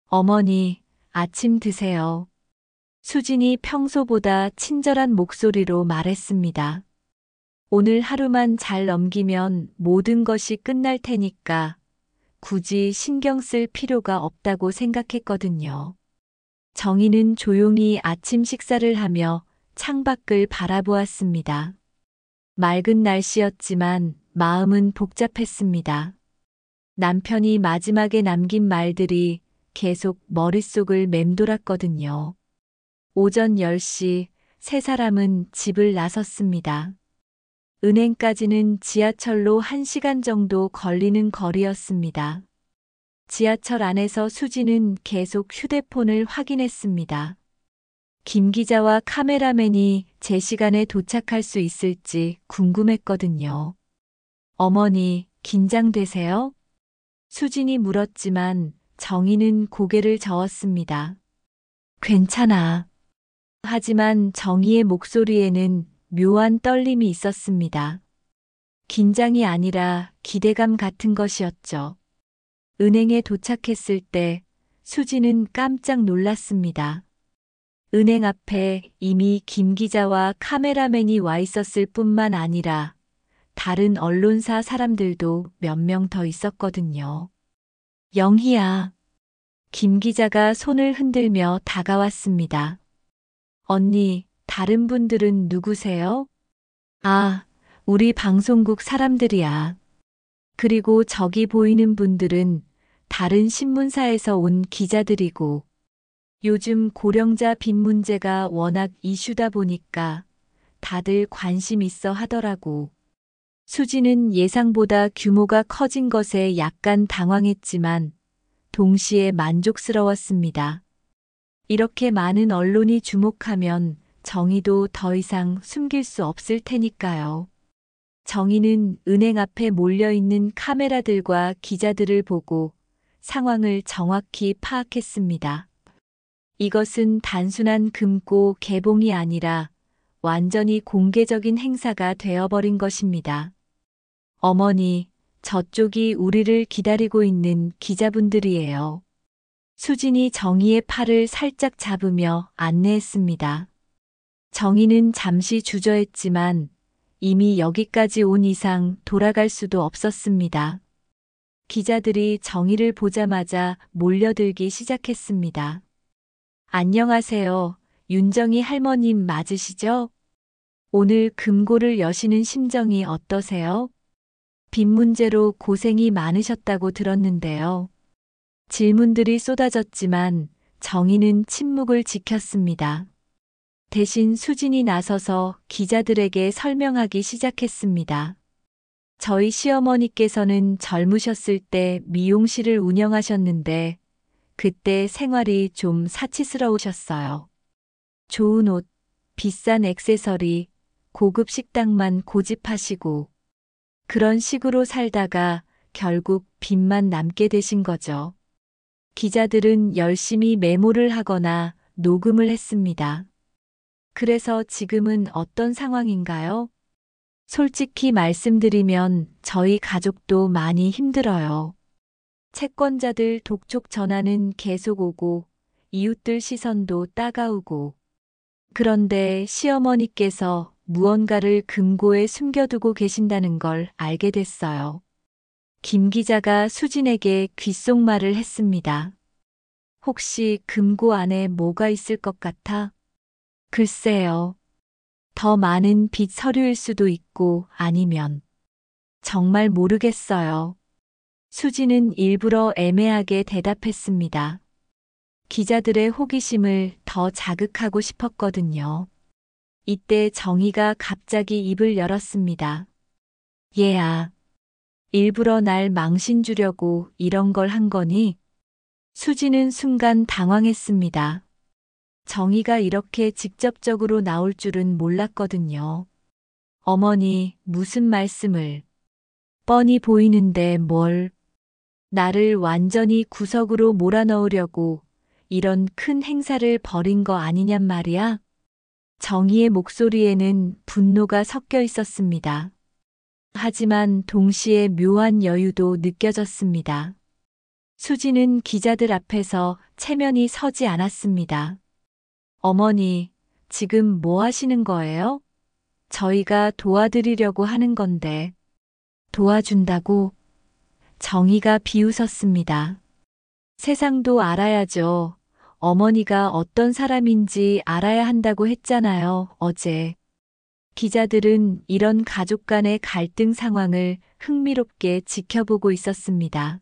어머니, 아침 드세요. 수진이 평소보다 친절한 목소리로 말했습니다. 오늘 하루만 잘 넘기면 모든 것이 끝날 테니까 굳이 신경 쓸 필요가 없다고 생각했거든요. 정희는 조용히 아침 식사를 하며 창밖을 바라보았습니다. 맑은 날씨였지만 마음은 복잡했습니다. 남편이 마지막에 남긴 말들이 계속 머릿속을 맴돌았거든요. 오전 10시 세 사람은 집을 나섰습니다. 은행까지는 지하철로 1시간 정도 걸리는 거리였습니다. 지하철 안에서 수지는 계속 휴대폰을 확인했습니다. 김 기자와 카메라맨이 제 시간에 도착할 수 있을지 궁금했거든요. 어머니, 긴장되세요? 수진이 물었지만 정희는 고개를 저었습니다. 괜찮아. 하지만 정희의 목소리에는 묘한 떨림이 있었습니다. 긴장이 아니라 기대감 같은 것이었죠. 은행에 도착했을 때 수지는 깜짝 놀랐습니다. 은행 앞에 이미 김 기자와 카메라맨이 와 있었을 뿐만 아니라 다른 언론사 사람들도 몇 명 더 있었거든요. 영희야. 김 기자가 손을 흔들며 다가왔습니다. 언니, 다른 분들은 누구세요? 아, 우리 방송국 사람들이야. 그리고 저기 보이는 분들은 다른 신문사에서 온 기자들이고, 요즘 고령자 빚 문제가 워낙 이슈다 보니까 다들 관심 있어 하더라고. 수지는 예상보다 규모가 커진 것에 약간 당황했지만 동시에 만족스러웠습니다. 이렇게 많은 언론이 주목하면 정희도 더 이상 숨길 수 없을 테니까요. 정희는 은행 앞에 몰려있는 카메라들과 기자들을 보고 상황을 정확히 파악했습니다. 이것은 단순한 금고 개봉이 아니라 완전히 공개적인 행사가 되어버린 것입니다. 어머니, 저쪽이 우리를 기다리고 있는 기자분들이에요. 수진이 정희의 팔을 살짝 잡으며 안내했습니다. 정희는 잠시 주저했지만 이미 여기까지 온 이상 돌아갈 수도 없었습니다. 기자들이 정희를 보자마자 몰려들기 시작했습니다. 안녕하세요. 윤정희 할머님 맞으시죠? 오늘 금고를 여시는 심정이 어떠세요? 빚 문제로 고생이 많으셨다고 들었는데요. 질문들이 쏟아졌지만 정희는 침묵을 지켰습니다. 대신 수진이 나서서 기자들에게 설명하기 시작했습니다. 저희 시어머니께서는 젊으셨을 때 미용실을 운영하셨는데 그때 생활이 좀 사치스러우셨어요. 좋은 옷, 비싼 액세서리, 고급 식당만 고집하시고 그런 식으로 살다가 결국 빚만 남게 되신 거죠. 기자들은 열심히 메모를 하거나 녹음을 했습니다. 그래서 지금은 어떤 상황인가요? 솔직히 말씀드리면 저희 가족도 많이 힘들어요. 채권자들 독촉 전화는 계속 오고 이웃들 시선도 따가우고 그런데 시어머니께서 무언가를 금고에 숨겨두고 계신다는 걸 알게 됐어요. 김 기자가 수진에게 귓속말을 했습니다. 혹시 금고 안에 뭐가 있을 것 같아? 글쎄요. 더 많은 빚 서류일 수도 있고 아니면 정말 모르겠어요. 수지는 일부러 애매하게 대답했습니다. 기자들의 호기심을 더 자극하고 싶었거든요. 이때 정희가 갑자기 입을 열었습니다. 얘야, 일부러 날 망신 주려고 이런 걸 한 거니? 수지는 순간 당황했습니다. 정희가 이렇게 직접적으로 나올 줄은 몰랐거든요. 어머니, 무슨 말씀을? 뻔히 보이는데 뭘? 나를 완전히 구석으로 몰아넣으려고 이런 큰 행사를 벌인 거 아니냔 말이야? 정희의 목소리에는 분노가 섞여 있었습니다. 하지만 동시에 묘한 여유도 느껴졌습니다. 수지는 기자들 앞에서 체면이 서지 않았습니다. 어머니, 지금 뭐 하시는 거예요? 저희가 도와드리려고 하는 건데. 도와준다고? 정희가 비웃었습니다. 세상도 알아야죠. 어머니가 어떤 사람인지 알아야 한다고 했잖아요, 어제. 기자들은 이런 가족 간의 갈등 상황을 흥미롭게 지켜보고 있었습니다.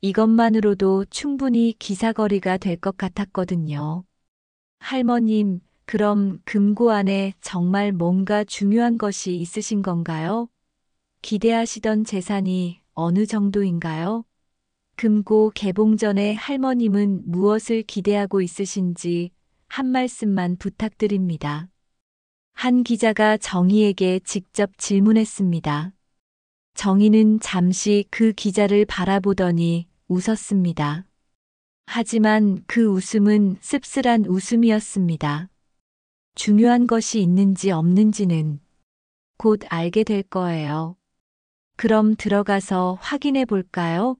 이것만으로도 충분히 기사거리가 될 것 같았거든요. 할머님, 그럼 금고 안에 정말 뭔가 중요한 것이 있으신 건가요? 기대하시던 재산이 어느 정도인가요? 금고 개봉 전에 할머님은 무엇을 기대하고 있으신지 한 말씀만 부탁드립니다. 한 기자가 정희에게 직접 질문했습니다. 정희는 잠시 그 기자를 바라보더니 웃었습니다. 하지만 그 웃음은 씁쓸한 웃음이었습니다. 중요한 것이 있는지 없는지는 곧 알게 될 거예요. 그럼 들어가서 확인해 볼까요?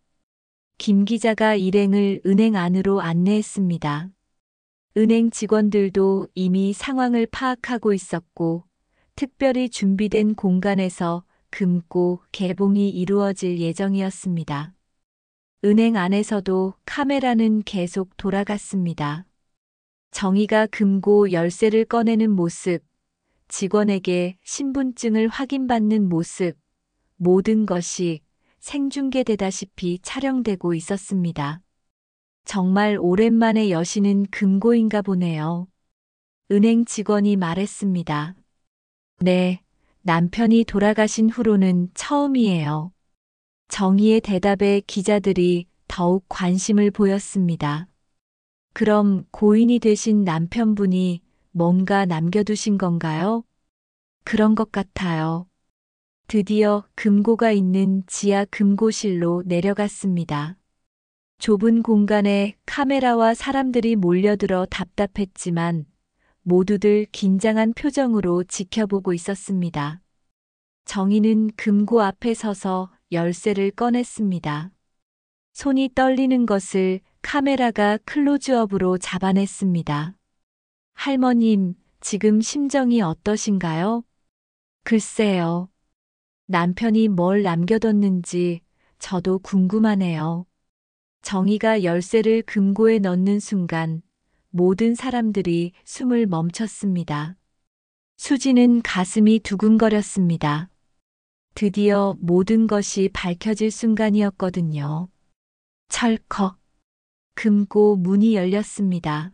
김 기자가 일행을 은행 안으로 안내했습니다. 은행 직원들도 이미 상황을 파악하고 있었고, 특별히 준비된 공간에서 금고 개봉이 이루어질 예정이었습니다. 은행 안에서도 카메라는 계속 돌아갔습니다. 정희가 금고 열쇠를 꺼내는 모습, 직원에게 신분증을 확인받는 모습, 모든 것이 생중계되다시피 촬영되고 있었습니다. 정말 오랜만에 여시는 금고인가 보네요. 은행 직원이 말했습니다. 네, 남편이 돌아가신 후로는 처음이에요. 정희의 대답에 기자들이 더욱 관심을 보였습니다. 그럼 고인이 되신 남편분이 뭔가 남겨두신 건가요? 그런 것 같아요. 드디어 금고가 있는 지하 금고실로 내려갔습니다. 좁은 공간에 카메라와 사람들이 몰려들어 답답했지만 모두들 긴장한 표정으로 지켜보고 있었습니다. 정희는 금고 앞에 서서 열쇠를 꺼냈습니다. 손이 떨리는 것을 카메라가 클로즈업으로 잡아냈습니다. 할머님, 지금 심정이 어떠신가요? 글쎄요. 남편이 뭘 남겨뒀는지 저도 궁금하네요. 정희가 열쇠를 금고에 넣는 순간 모든 사람들이 숨을 멈췄습니다. 수지는 가슴이 두근거렸습니다. 드디어 모든 것이 밝혀질 순간이었거든요. 철컥. 금고 문이 열렸습니다.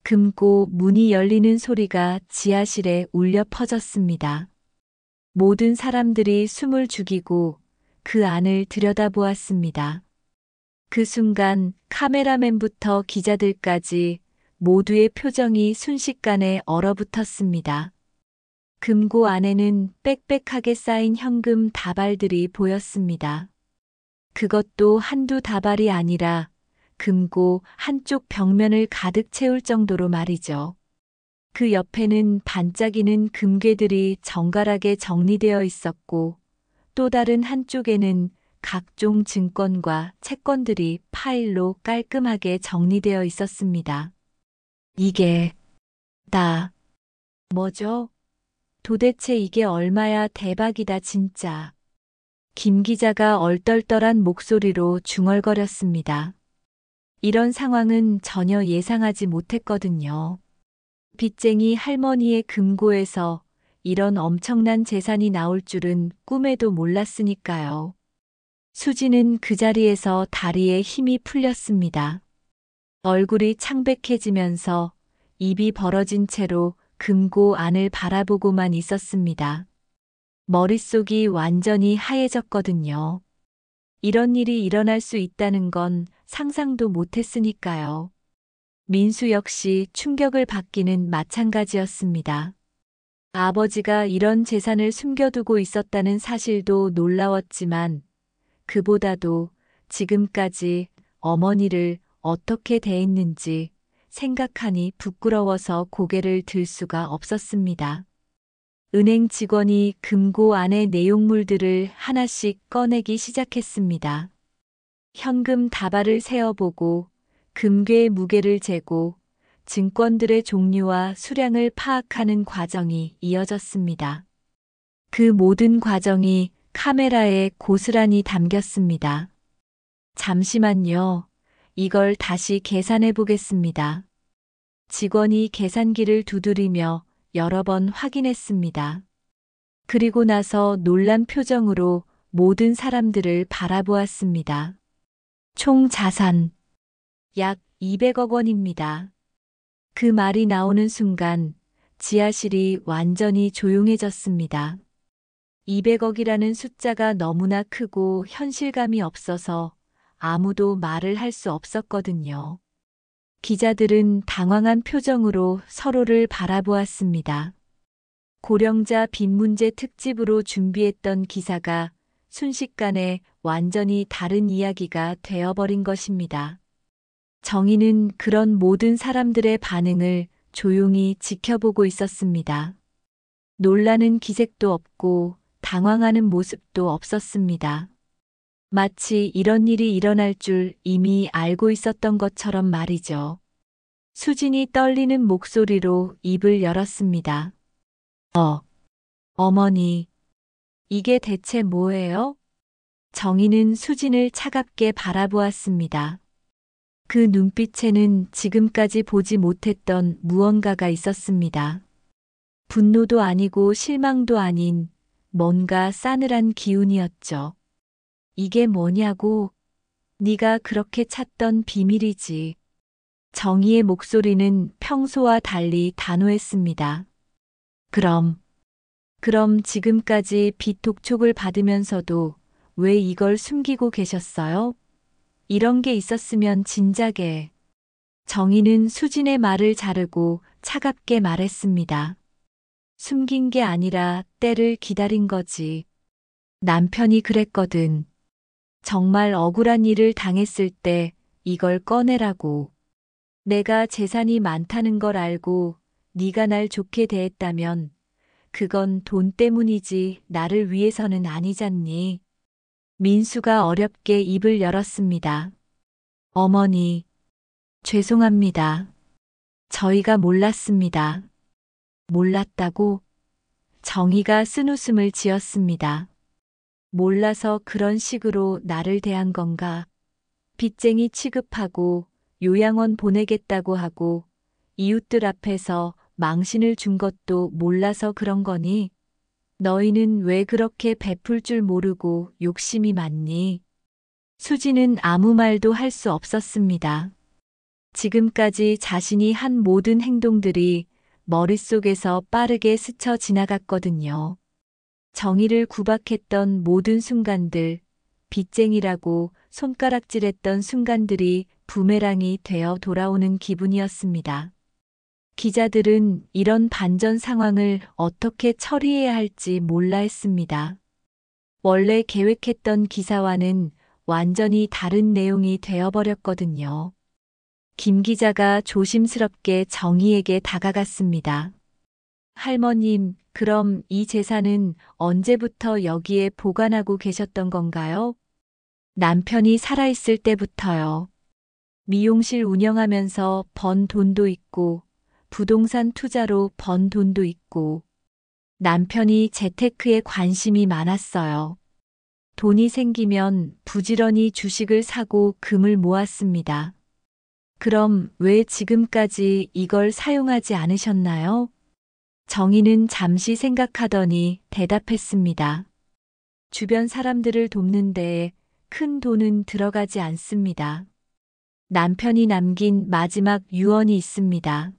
금고 문이 열리는 소리가 지하실에 울려 퍼졌습니다. 모든 사람들이 숨을 죽이고 그 안을 들여다보았습니다. 그 순간 카메라맨부터 기자들까지 모두의 표정이 순식간에 얼어붙었습니다. 금고 안에는 빽빽하게 쌓인 현금 다발들이 보였습니다. 그것도 한두 다발이 아니라 금고 한쪽 벽면을 가득 채울 정도로 말이죠. 그 옆에는 반짝이는 금괴들이 정갈하게 정리되어 있었고 또 다른 한쪽에는 각종 증권과 채권들이 파일로 깔끔하게 정리되어 있었습니다. 이게 다 뭐죠? 도대체 이게 얼마야? 대박이다 진짜. 김 기자가 얼떨떨한 목소리로 중얼거렸습니다. 이런 상황은 전혀 예상하지 못했거든요. 빚쟁이 할머니의 금고에서 이런 엄청난 재산이 나올 줄은 꿈에도 몰랐으니까요. 수지는 그 자리에서 다리에 힘이 풀렸습니다. 얼굴이 창백해지면서 입이 벌어진 채로 금고 안을 바라보고만 있었습니다. 머릿속이 완전히 하얘졌거든요. 이런 일이 일어날 수 있다는 건 상상도 못했으니까요. 민수 역시 충격을 받기는 마찬가지였습니다. 아버지가 이런 재산을 숨겨두고 있었다는 사실도 놀라웠지만 그보다도 지금까지 어머니를 어떻게 대했는지 생각하니 부끄러워서 고개를 들 수가 없었습니다. 은행 직원이 금고 안의 내용물들을 하나씩 꺼내기 시작했습니다. 현금 다발을 세어보고 금괴의 무게를 재고 증권들의 종류와 수량을 파악하는 과정이 이어졌습니다. 그 모든 과정이 카메라에 고스란히 담겼습니다. 잠시만요. 이걸 다시 계산해 보겠습니다. 직원이 계산기를 두드리며 여러 번 확인했습니다. 그리고 나서 놀란 표정으로 모든 사람들을 바라보았습니다. 총 자산 약 200억 원입니다. 그 말이 나오는 순간 지하실이 완전히 조용해졌습니다. 200억이라는 숫자가 너무나 크고 현실감이 없어서 아무도 말을 할 수 없었거든요. 기자들은 당황한 표정으로 서로를 바라보았습니다. 고령자 빚 문제 특집으로 준비했던 기사가 순식간에 완전히 다른 이야기가 되어버린 것입니다. 정희는 그런 모든 사람들의 반응을 조용히 지켜보고 있었습니다. 놀라는 기색도 없고 당황하는 모습도 없었습니다. 마치 이런 일이 일어날 줄 이미 알고 있었던 것처럼 말이죠. 수진이 떨리는 목소리로 입을 열었습니다. 어머니. 이게 대체 뭐예요? 정희는 수진을 차갑게 바라보았습니다. 그 눈빛에는 지금까지 보지 못했던 무언가가 있었습니다. 분노도 아니고 실망도 아닌 뭔가 싸늘한 기운이었죠. 이게 뭐냐고? 네가 그렇게 찾던 비밀이지. 정희의 목소리는 평소와 달리 단호했습니다. 그럼 지금까지 비톡촉을 받으면서도 왜 이걸 숨기고 계셨어요? 이런 게 있었으면 진작에. 정희는 수진의 말을 자르고 차갑게 말했습니다. 숨긴 게 아니라 때를 기다린 거지. 남편이 그랬거든. 정말 억울한 일을 당했을 때 이걸 꺼내라고. 내가 재산이 많다는 걸 알고 네가 날 좋게 대했다면 그건 돈 때문이지 나를 위해서는 아니잖니. 민수가 어렵게 입을 열었습니다. 어머니, 죄송합니다. 저희가 몰랐습니다. 몰랐다고? 정희가 쓴웃음을 지었습니다. 몰라서 그런 식으로 나를 대한 건가? 빚쟁이 취급하고 요양원 보내겠다고 하고 이웃들 앞에서 망신을 준 것도 몰라서 그런 거니? 너희는 왜 그렇게 베풀 줄 모르고 욕심이 많니? 수지는 아무 말도 할 수 없었습니다. 지금까지 자신이 한 모든 행동들이 머릿속에서 빠르게 스쳐 지나갔거든요. 정의를 구박했던 모든 순간들, 빚쟁이라고 손가락질했던 순간들이 부메랑이 되어 돌아오는 기분이었습니다. 기자들은 이런 반전 상황을 어떻게 처리해야 할지 몰라 했습니다. 원래 계획했던 기사와는 완전히 다른 내용이 되어버렸거든요. 김 기자가 조심스럽게 정희에게 다가갔습니다. 할머님, 그럼 이 재산은 언제부터 여기에 보관하고 계셨던 건가요? 남편이 살아있을 때부터요. 미용실 운영하면서 번 돈도 있고, 부동산 투자로 번 돈도 있고, 남편이 재테크에 관심이 많았어요. 돈이 생기면 부지런히 주식을 사고 금을 모았습니다. 그럼 왜 지금까지 이걸 사용하지 않으셨나요? 정희는 잠시 생각하더니 대답했습니다. 주변 사람들을 돕는 데에 큰 돈은 들어가지 않습니다. 남편이 남긴 마지막 유언이 있습니다.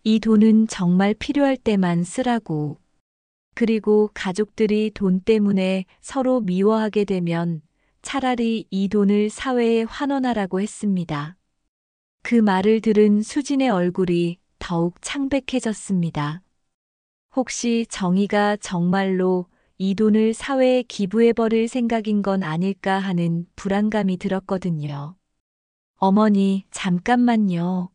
이 돈은 정말 필요할 때만 쓰라고. 그리고 가족들이 돈 때문에 서로 미워하게 되면 차라리 이 돈을 사회에 환원하라고 했습니다. 그 말을 들은 수진의 얼굴이 더욱 창백해졌습니다. 혹시 정희가 정말로 이 돈을 사회에 기부해버릴 생각인 건 아닐까 하는 불안감이 들었거든요. 어머니, 잠깐만요.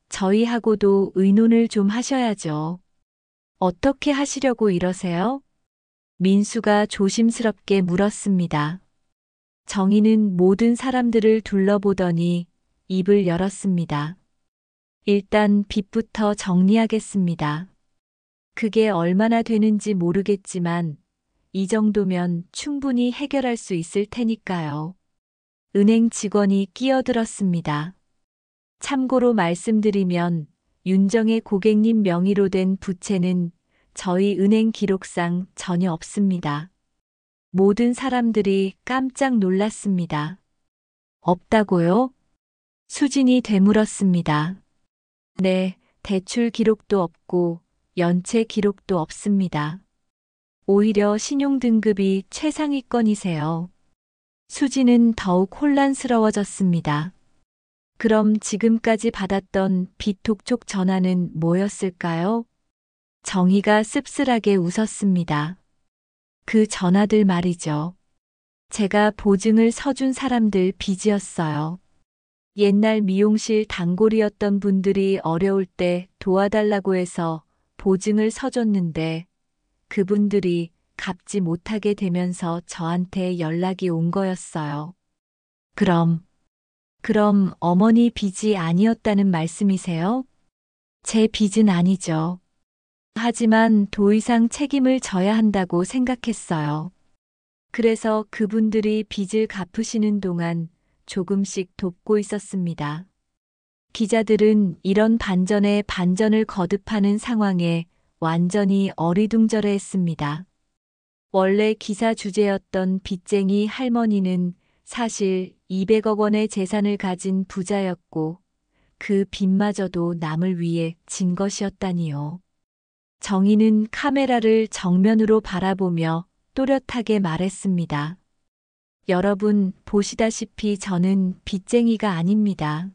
저희하고도 의논을 좀 하셔야죠. 어떻게 하시려고 이러세요? 민수가 조심스럽게 물었습니다. 정희는 모든 사람들을 둘러보더니 입을 열었습니다. 일단 빚부터 정리하겠습니다. 그게 얼마나 되는지 모르겠지만 이 정도면 충분히 해결할 수 있을 테니까요. 은행 직원이 끼어들었습니다. 참고로 말씀드리면 윤정의 고객님 명의로 된 부채는 저희 은행 기록상 전혀 없습니다. 모든 사람들이 깜짝 놀랐습니다. 없다고요? 수진이 되물었습니다. 네, 대출 기록도 없고 연체 기록도 없습니다. 오히려 신용등급이 최상위권이세요. 수진은 더욱 혼란스러워졌습니다. 그럼 지금까지 받았던 비톡촉 전화는 뭐였을까요? 정희가 씁쓸하게 웃었습니다. 그 전화들 말이죠. 제가 보증을 서준 사람들 빚이었어요. 옛날 미용실 단골이었던 분들이 어려울 때 도와달라고 해서 보증을 서줬는데 그분들이 갚지 못하게 되면서 저한테 연락이 온 거였어요. 그럼 어머니 빚이 아니었다는 말씀이세요? 제 빚은 아니죠. 하지만 더 이상 책임을 져야 한다고 생각했어요. 그래서 그분들이 빚을 갚으시는 동안 조금씩 돕고 있었습니다. 기자들은 이런 반전에 반전을 거듭하는 상황에 완전히 어리둥절해했습니다. 원래 기사 주제였던 빚쟁이 할머니는 사실 200억 원의 재산을 가진 부자였고 그 빚마저도 남을 위해 진 것이었다니요. 정희는 카메라를 정면으로 바라보며 또렷하게 말했습니다. 여러분 보시다시피 저는 빚쟁이가 아닙니다.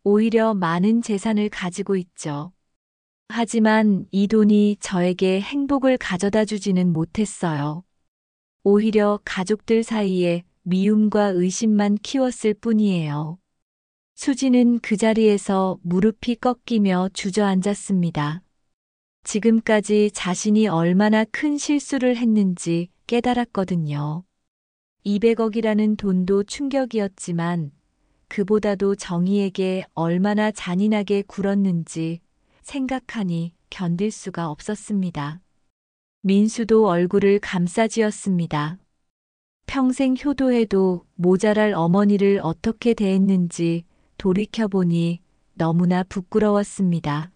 오히려 많은 재산을 가지고 있죠. 하지만 이 돈이 저에게 행복을 가져다 주지는 못했어요. 오히려 가족들 사이에 미움과 의심만 키웠을 뿐이에요. 수지는 그 자리에서 무릎이 꺾이며 주저앉았습니다. 지금까지 자신이 얼마나 큰 실수를 했는지 깨달았거든요. 200억이라는 돈도 충격이었지만 그보다도 정희에게 얼마나 잔인하게 굴었는지 생각하니 견딜 수가 없었습니다. 민수도 얼굴을 감싸쥐었습니다. 평생 효도해도 모자랄 어머니를 어떻게 대했는지 돌이켜보니 너무나 부끄러웠습니다.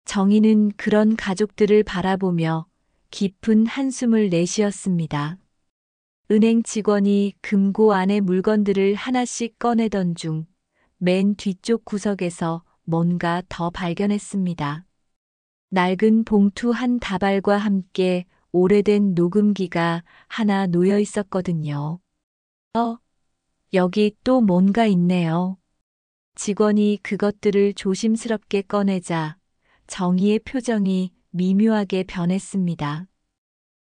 정희는 그런 가족들을 바라보며 깊은 한숨을 내쉬었습니다. 은행 직원이 금고 안의 물건들을 하나씩 꺼내던 중 맨 뒤쪽 구석에서 뭔가 더 발견했습니다. 낡은 봉투 한 다발과 함께 오래된 녹음기가 하나 놓여 있었거든요. 여기 또 뭔가 있네요. 직원이 그것들을 조심스럽게 꺼내자 정희의 표정이 미묘하게 변했습니다.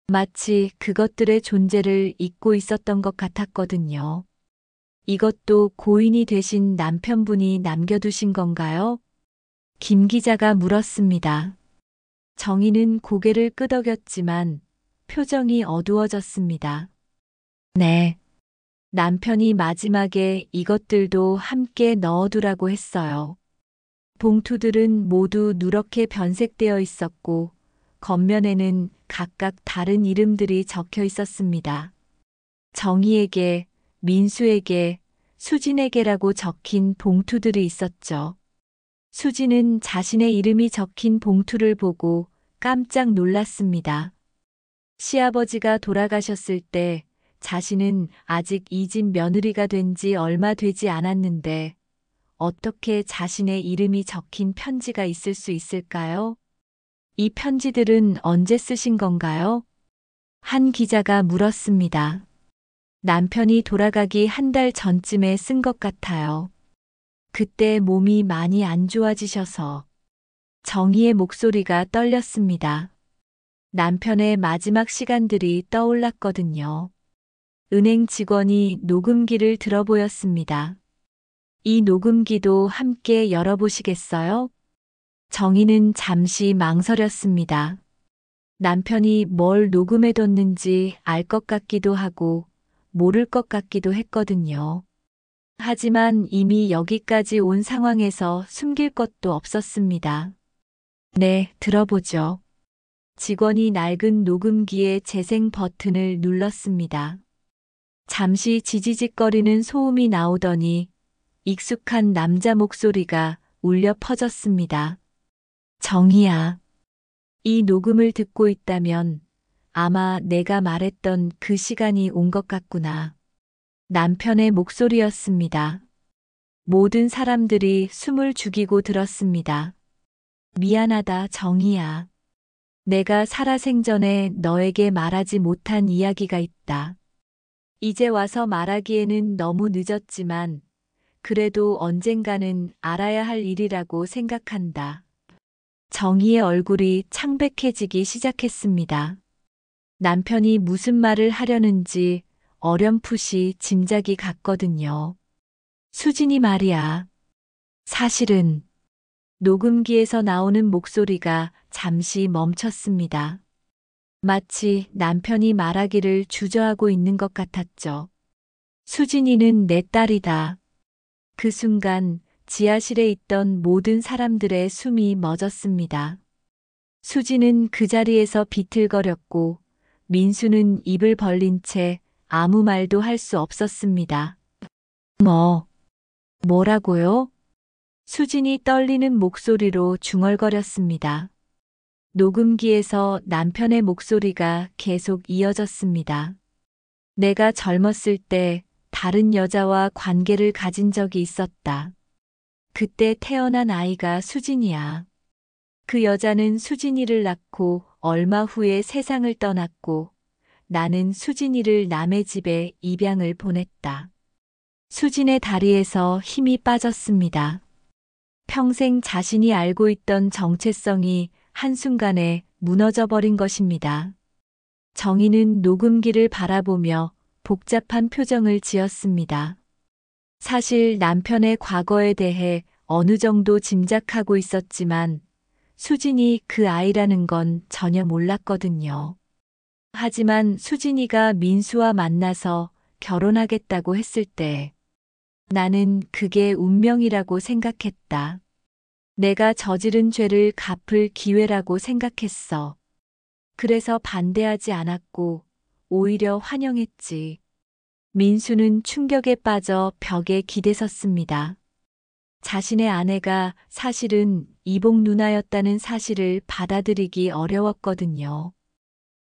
마치 그것들의 존재를 잊고 있었던 것 같았거든요. 이것도 고인이 되신 남편분이 남겨두신 건가요? 김 기자가 물었습니다. 정희는 고개를 끄덕였지만 표정이 어두워졌습니다. 네. 남편이 마지막에 이것들도 함께 넣어두라고 했어요. 봉투들은 모두 누렇게 변색되어 있었고 겉면에는 각각 다른 이름들이 적혀 있었습니다. 정희에게, 민수에게, 수진에게라고 적힌 봉투들이 있었죠. 수진은 자신의 이름이 적힌 봉투를 보고 깜짝 놀랐습니다. 시아버지가 돌아가셨을 때 자신은 아직 이 집 며느리가 된 지 얼마 되지 않았는데 어떻게 자신의 이름이 적힌 편지가 있을 수 있을까요? 이 편지들은 언제 쓰신 건가요? 한 기자가 물었습니다. 남편이 돌아가기 한 달 전쯤에 쓴 것 같아요. 그때 몸이 많이 안 좋아지셔서. 정희의 목소리가 떨렸습니다. 남편의 마지막 시간들이 떠올랐거든요. 은행 직원이 녹음기를 들어보였습니다. 이 녹음기도 함께 열어보시겠어요? 정희는 잠시 망설였습니다. 남편이 뭘 녹음해뒀는지 알 것 같기도 하고 모를 것 같기도 했거든요. 하지만 이미 여기까지 온 상황에서 숨길 것도 없었습니다. 네, 들어보죠. 직원이 낡은 녹음기의 재생 버튼을 눌렀습니다. 잠시 지지직거리는 소음이 나오더니 익숙한 남자 목소리가 울려 퍼졌습니다. 정희야. 이 녹음을 듣고 있다면 아마 내가 말했던 그 시간이 온 것 같구나. 남편의 목소리였습니다. 모든 사람들이 숨을 죽이고 들었습니다. 미안하다, 정희야. 내가 살아생전에 너에게 말하지 못한 이야기가 있다. 이제 와서 말하기에는 너무 늦었지만 그래도 언젠가는 알아야 할 일이라고 생각한다. 정희의 얼굴이 창백해지기 시작했습니다. 남편이 무슨 말을 하려는지 어렴풋이 짐작이 갔거든요. 수진이 말이야. 사실은 녹음기에서 나오는 목소리가 잠시 멈췄습니다. 마치 남편이 말하기를 주저하고 있는 것 같았죠. 수진이는 내 딸이다. 그 순간 지하실에 있던 모든 사람들의 숨이 멎었습니다. 수지는 그 자리에서 비틀거렸고 민수는 입을 벌린 채 아무 말도 할 수 없었습니다. 뭐라고요? 수진이 떨리는 목소리로 중얼거렸습니다. 녹음기에서 남편의 목소리가 계속 이어졌습니다. 내가 젊었을 때 다른 여자와 관계를 가진 적이 있었다. 그때 태어난 아이가 수진이야. 그 여자는 수진이를 낳고 얼마 후에 세상을 떠났고 나는 수진이를 남의 집에 입양을 보냈다. 수진의 다리에서 힘이 빠졌습니다. 평생 자신이 알고 있던 정체성이 한순간에 무너져 버린 것입니다. 정희는 녹음기를 바라보며 복잡한 표정을 지었습니다. 사실 남편의 과거에 대해 어느 정도 짐작하고 있었지만 수진이 그 아이라는 건 전혀 몰랐거든요. 하지만 수진이가 민수와 만나서 결혼하겠다고 했을 때 나는 그게 운명이라고 생각했다. 내가 저지른 죄를 갚을 기회라고 생각했어. 그래서 반대하지 않았고 오히려 환영했지. 민수는 충격에 빠져 벽에 기대섰습니다. 자신의 아내가 사실은 이복 누나였다는 사실을 받아들이기 어려웠거든요.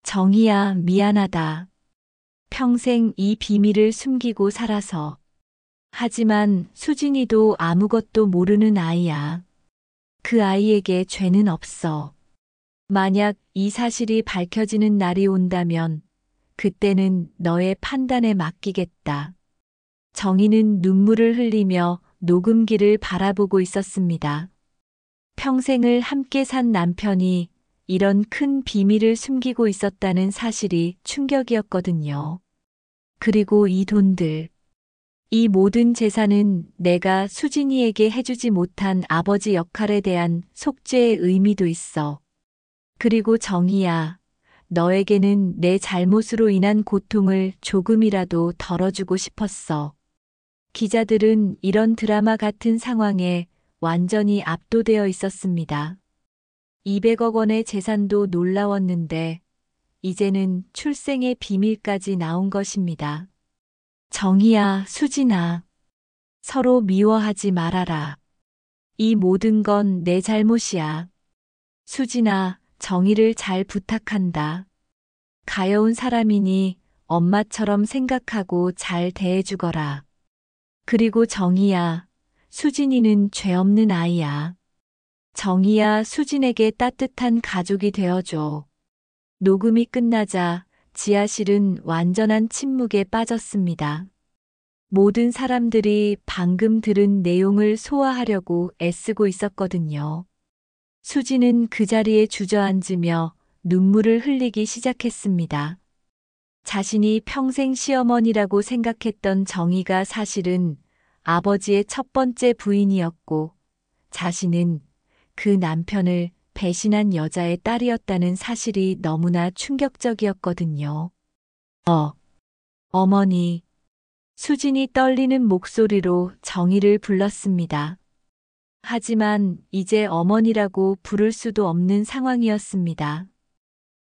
정희야, 미안하다. 평생 이 비밀을 숨기고 살아서. 하지만 수진이도 아무것도 모르는 아이야. 그 아이에게 죄는 없어. 만약 이 사실이 밝혀지는 날이 온다면 그때는 너의 판단에 맡기겠다. 정희는 눈물을 흘리며 녹음기를 바라보고 있었습니다. 평생을 함께 산 남편이 이런 큰 비밀을 숨기고 있었다는 사실이 충격이었거든요. 그리고 이 돈들. 이 모든 재산은 내가 수진이에게 해주지 못한 아버지 역할에 대한 속죄의 의미도 있어. 그리고 정희야, 너에게는 내 잘못으로 인한 고통을 조금이라도 덜어주고 싶었어. 기자들은 이런 드라마 같은 상황에 완전히 압도되어 있었습니다. 200억 원의 재산도 놀라웠는데 이제는 출생의 비밀까지 나온 것입니다. 정희야, 수진아, 서로 미워하지 말아라. 이 모든 건 내 잘못이야. 수진아, 정희를 잘 부탁한다. 가여운 사람이니 엄마처럼 생각하고 잘 대해주거라. 그리고 정희야, 수진이는 죄 없는 아이야. 정희야, 수진에게 따뜻한 가족이 되어줘. 녹음이 끝나자 지하실은 완전한 침묵에 빠졌습니다. 모든 사람들이 방금 들은 내용을 소화하려고 애쓰고 있었거든요. 수진은 그 자리에 주저앉으며 눈물을 흘리기 시작했습니다. 자신이 평생 시어머니라고 생각했던 정희가 사실은 아버지의 첫 번째 부인이었고 자신은 그 남편을 배신한 여자의 딸이었다는 사실이 너무나 충격적이었거든요. 어머니. 수진이 떨리는 목소리로 정희를 불렀습니다. 하지만 이제 어머니라고 부를 수도 없는 상황이었습니다.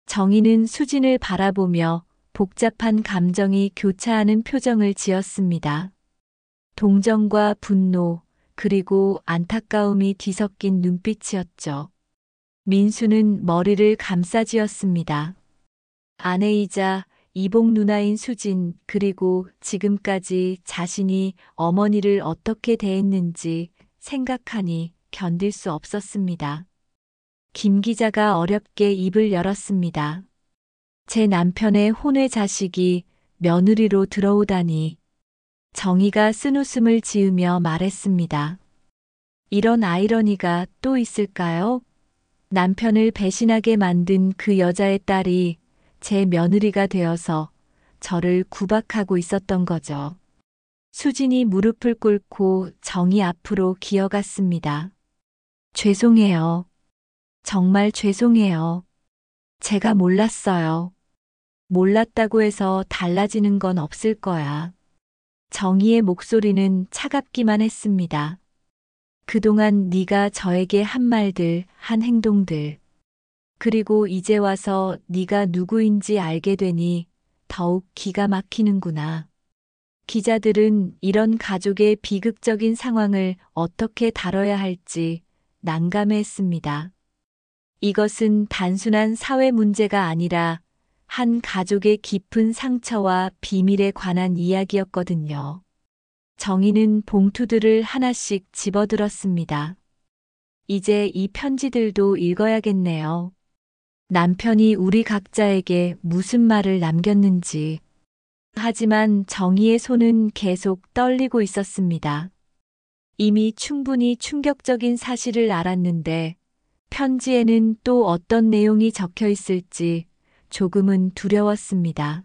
정희는 수진을 바라보며 복잡한 감정이 교차하는 표정을 지었습니다. 동정과 분노, 그리고 안타까움이 뒤섞인 눈빛이었죠. 민수는 머리를 감싸쥐었습니다. 아내이자 이복 누나인 수진, 그리고 지금까지 자신이 어머니를 어떻게 대했는지 생각하니 견딜 수 없었습니다. 김 기자가 어렵게 입을 열었습니다. 제 남편의 혼외 자식이 며느리로 들어오다니. 정희가 쓴웃음을 지으며 말했습니다. 이런 아이러니가 또 있을까요? 남편을 배신하게 만든 그 여자의 딸이 제 며느리가 되어서 저를 구박하고 있었던 거죠. 수진이 무릎을 꿇고 정희 앞으로 기어갔습니다. 죄송해요. 정말 죄송해요. 제가 몰랐어요. 몰랐다고 해서 달라지는 건 없을 거야. 정희의 목소리는 차갑기만 했습니다. 그동안 네가 저에게 한 말들, 한 행동들, 그리고 이제 와서 네가 누구인지 알게 되니 더욱 기가 막히는구나. 기자들은 이런 가족의 비극적인 상황을 어떻게 다뤄야 할지 난감해했습니다. 이것은 단순한 사회 문제가 아니라 한 가족의 깊은 상처와 비밀에 관한 이야기였거든요. 정희는 봉투들을 하나씩 집어들었습니다. 이제 이 편지들도 읽어야겠네요. 남편이 우리 각자에게 무슨 말을 남겼는지. 하지만 정희의 손은 계속 떨리고 있었습니다. 이미 충분히 충격적인 사실을 알았는데 편지에는 또 어떤 내용이 적혀 있을지 조금은 두려웠습니다.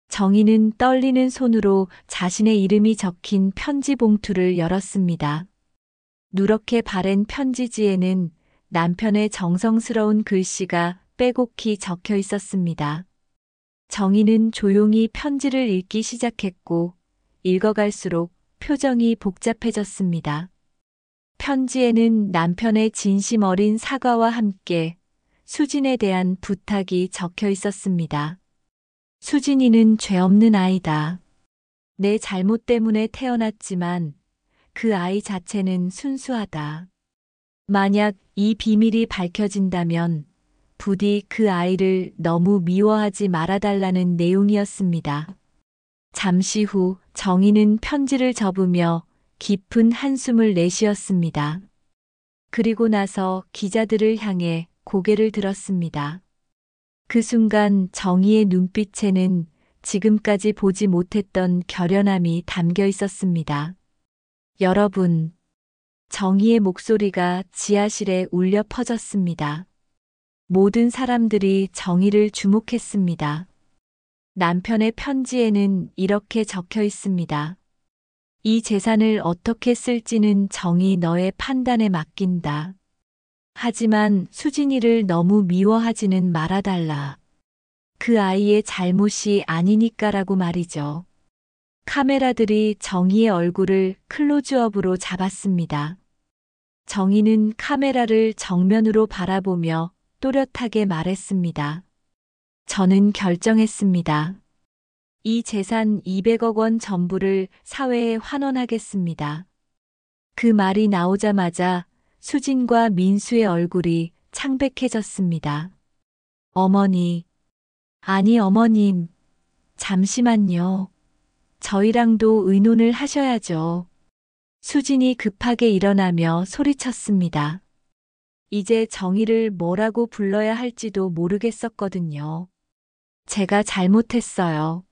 정희는 떨리는 손으로 자신의 이름이 적힌 편지 봉투를 열었습니다. 누렇게 바랜 편지지에는 남편의 정성스러운 글씨가 빼곡히 적혀 있었습니다. 정희는 조용히 편지를 읽기 시작했고 읽어갈수록 표정이 복잡해졌습니다. 편지에는 남편의 진심 어린 사과와 함께 수진에 대한 부탁이 적혀 있었습니다. 수진이는 죄 없는 아이다. 내 잘못 때문에 태어났지만 그 아이 자체는 순수하다. 만약 이 비밀이 밝혀진다면 부디 그 아이를 너무 미워하지 말아달라는 내용이었습니다. 잠시 후 정희는 편지를 접으며 깊은 한숨을 내쉬었습니다. 그리고 나서 기자들을 향해 고개를 들었습니다. 그 순간 정희의 눈빛에는 지금까지 보지 못했던 결연함이 담겨 있었습니다. 여러분, 정희의 목소리가 지하실에 울려 퍼졌습니다. 모든 사람들이 정희를 주목했습니다. 남편의 편지에는 이렇게 적혀 있습니다. 이 재산을 어떻게 쓸지는 정희 너의 판단에 맡긴다. 하지만 수진이를 너무 미워하지는 말아달라. 그 아이의 잘못이 아니니까라고 말이죠. 카메라들이 정희의 얼굴을 클로즈업으로 잡았습니다. 정희는 카메라를 정면으로 바라보며 또렷하게 말했습니다. 저는 결정했습니다. 이 재산 200억 원 전부를 사회에 환원하겠습니다. 그 말이 나오자마자 수진과 민수의 얼굴이 창백해졌습니다. 어머니, 아니 어머님, 잠시만요. 저희랑도 의논을 하셔야죠. 수진이 급하게 일어나며 소리쳤습니다. 이제 정희를 뭐라고 불러야 할지도 모르겠었거든요. 제가 잘못했어요.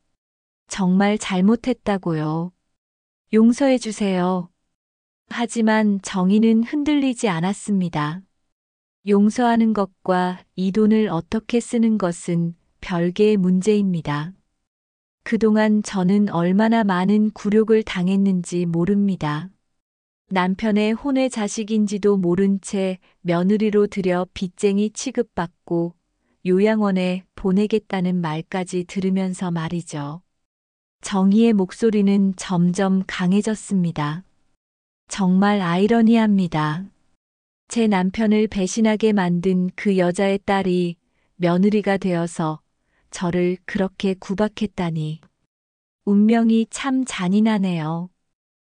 정말 잘못했다고요. 용서해 주세요. 하지만 정희는 흔들리지 않았습니다. 용서하는 것과 이 돈을 어떻게 쓰는 것은 별개의 문제입니다. 그동안 저는 얼마나 많은 굴욕을 당했는지 모릅니다. 남편의 혼외 자식인지도 모른 채 며느리로 들여 빚쟁이 취급받고 요양원에 보내겠다는 말까지 들으면서 말이죠. 정희의 목소리는 점점 강해졌습니다. 정말 아이러니합니다. 제 남편을 배신하게 만든 그 여자의 딸이 며느리가 되어서 저를 그렇게 구박했다니. 운명이 참 잔인하네요.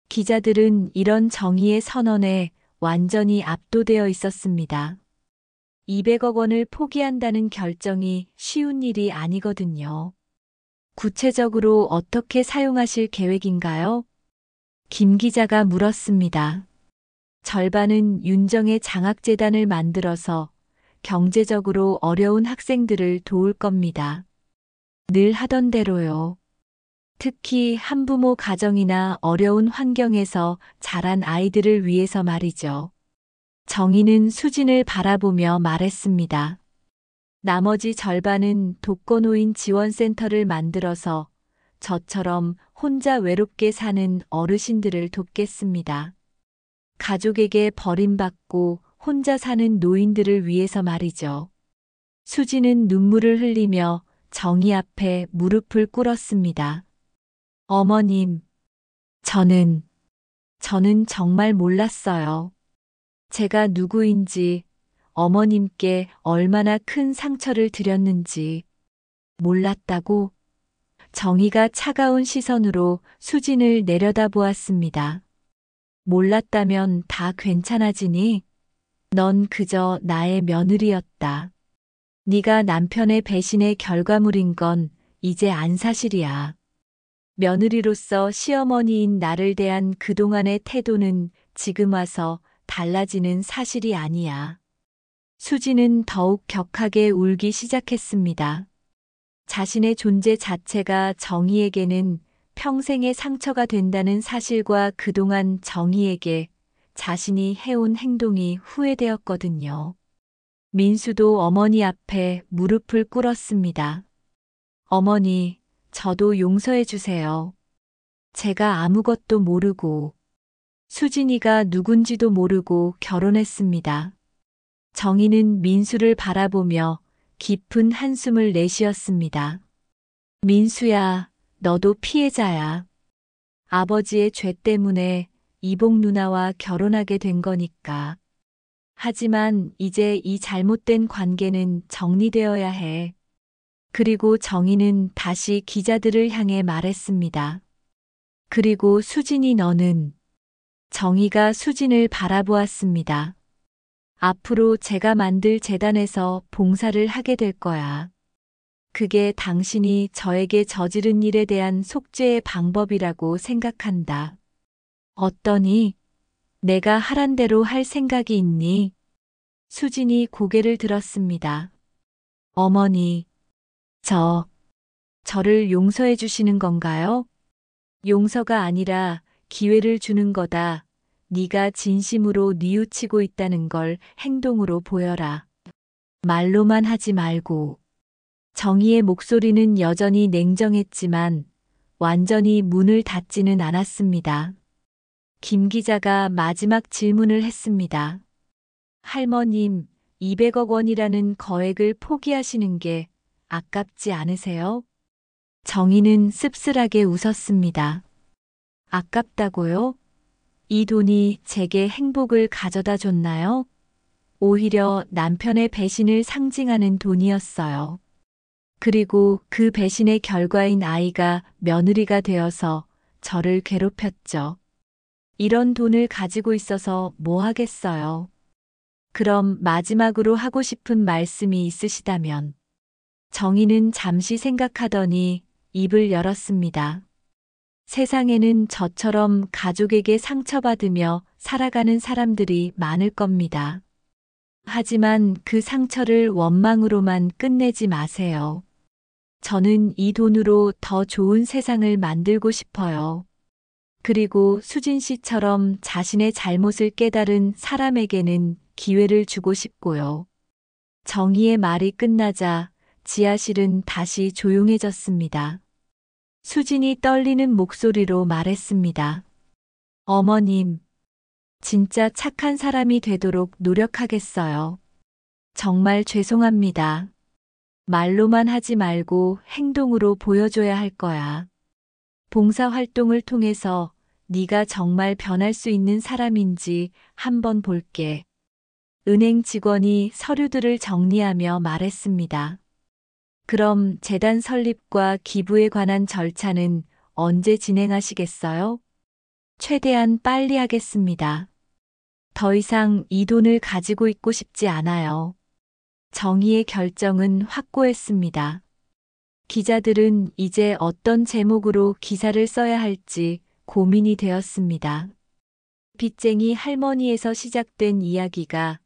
기자들은 이런 정의의 선언에 완전히 압도되어 있었습니다. 200억 원을 포기한다는 결정이 쉬운 일이 아니거든요. 구체적으로 어떻게 사용하실 계획인가요? 김 기자가 물었습니다. 절반은 윤정의 장학재단을 만들어서 경제적으로 어려운 학생들을 도울 겁니다. 늘 하던 대로요. 특히 한부모 가정이나 어려운 환경에서 자란 아이들을 위해서 말이죠. 정희는 수진을 바라보며 말했습니다. 나머지 절반은 독거노인 지원센터를 만들어서 저처럼 혼자 외롭게 사는 어르신들을 돕겠습니다. 가족에게 버림받고 혼자 사는 노인들을 위해서 말이죠. 수지는 눈물을 흘리며 정희 앞에 무릎을 꿇었습니다. 어머님, 저는 정말 몰랐어요. 제가 누구인지, 어머님께 얼마나 큰 상처를 드렸는지 몰랐다고. 정희가 차가운 시선으로 수진을 내려다보았습니다. 몰랐다면 다 괜찮아지니? 넌 그저 나의 며느리였다. 네가 남편의 배신의 결과물인 건 이제 안 사실이야. 며느리로서 시어머니인 나를 대한 그동안의 태도는 지금 와서 달라지는 사실이 아니야. 수지는 더욱 격하게 울기 시작했습니다. 자신의 존재 자체가 정희에게는 평생의 상처가 된다는 사실과 그동안 정희에게 자신이 해온 행동이 후회되었거든요. 민수도 어머니 앞에 무릎을 꿇었습니다. 어머니, 저도 용서해 주세요. 제가 아무것도 모르고 수진이가 누군지도 모르고 결혼했습니다. 정희는 민수를 바라보며 깊은 한숨을 내쉬었습니다. 민수야, 너도 피해자야. 아버지의 죄 때문에 이복 누나와 결혼하게 된 거니까. 하지만 이제 이 잘못된 관계는 정리되어야 해. 그리고 정희는 다시 기자들을 향해 말했습니다. 그리고 수진이 너는. 정희가 수진을 바라보았습니다. 앞으로 제가 만들 재단에서 봉사를 하게 될 거야. 그게 당신이 저에게 저지른 일에 대한 속죄의 방법이라고 생각한다. 어떠니? 내가 하란 대로 할 생각이 있니? 수진이 고개를 들었습니다. 어머니, 저를 용서해 주시는 건가요? 용서가 아니라 기회를 주는 거다. 네가 진심으로 뉘우치고 있다는 걸 행동으로 보여라. 말로만 하지 말고. 정희의 목소리는 여전히 냉정했지만 완전히 문을 닫지는 않았습니다. 김 기자가 마지막 질문을 했습니다. 할머님, 200억 원이라는 거액을 포기하시는 게 아깝지 않으세요? 정희는 씁쓸하게 웃었습니다. 아깝다고요? 이 돈이 제게 행복을 가져다 줬나요? 오히려 남편의 배신을 상징하는 돈이었어요. 그리고 그 배신의 결과인 아이가 며느리가 되어서 저를 괴롭혔죠. 이런 돈을 가지고 있어서 뭐 하겠어요? 그럼 마지막으로 하고 싶은 말씀이 있으시다면. 정희는 잠시 생각하더니 입을 열었습니다. 세상에는 저처럼 가족에게 상처받으며 살아가는 사람들이 많을 겁니다. 하지만 그 상처를 원망으로만 끝내지 마세요. 저는 이 돈으로 더 좋은 세상을 만들고 싶어요. 그리고 수진 씨처럼 자신의 잘못을 깨달은 사람에게는 기회를 주고 싶고요. 정희의 말이 끝나자 지하실은 다시 조용해졌습니다. 수진이 떨리는 목소리로 말했습니다. 어머님, 진짜 착한 사람이 되도록 노력하겠어요. 정말 죄송합니다. 말로만 하지 말고 행동으로 보여줘야 할 거야. 봉사활동을 통해서 네가 정말 변할 수 있는 사람인지 한번 볼게. 은행 직원이 서류들을 정리하며 말했습니다. 그럼 재단 설립과 기부에 관한 절차는 언제 진행하시겠어요? 최대한 빨리 하겠습니다. 더 이상 이 돈을 가지고 있고 싶지 않아요. 정희의 결정은 확고했습니다. 기자들은 이제 어떤 제목으로 기사를 써야 할지 고민이 되었습니다. 빚쟁이 할머니에서 시작된 이야기가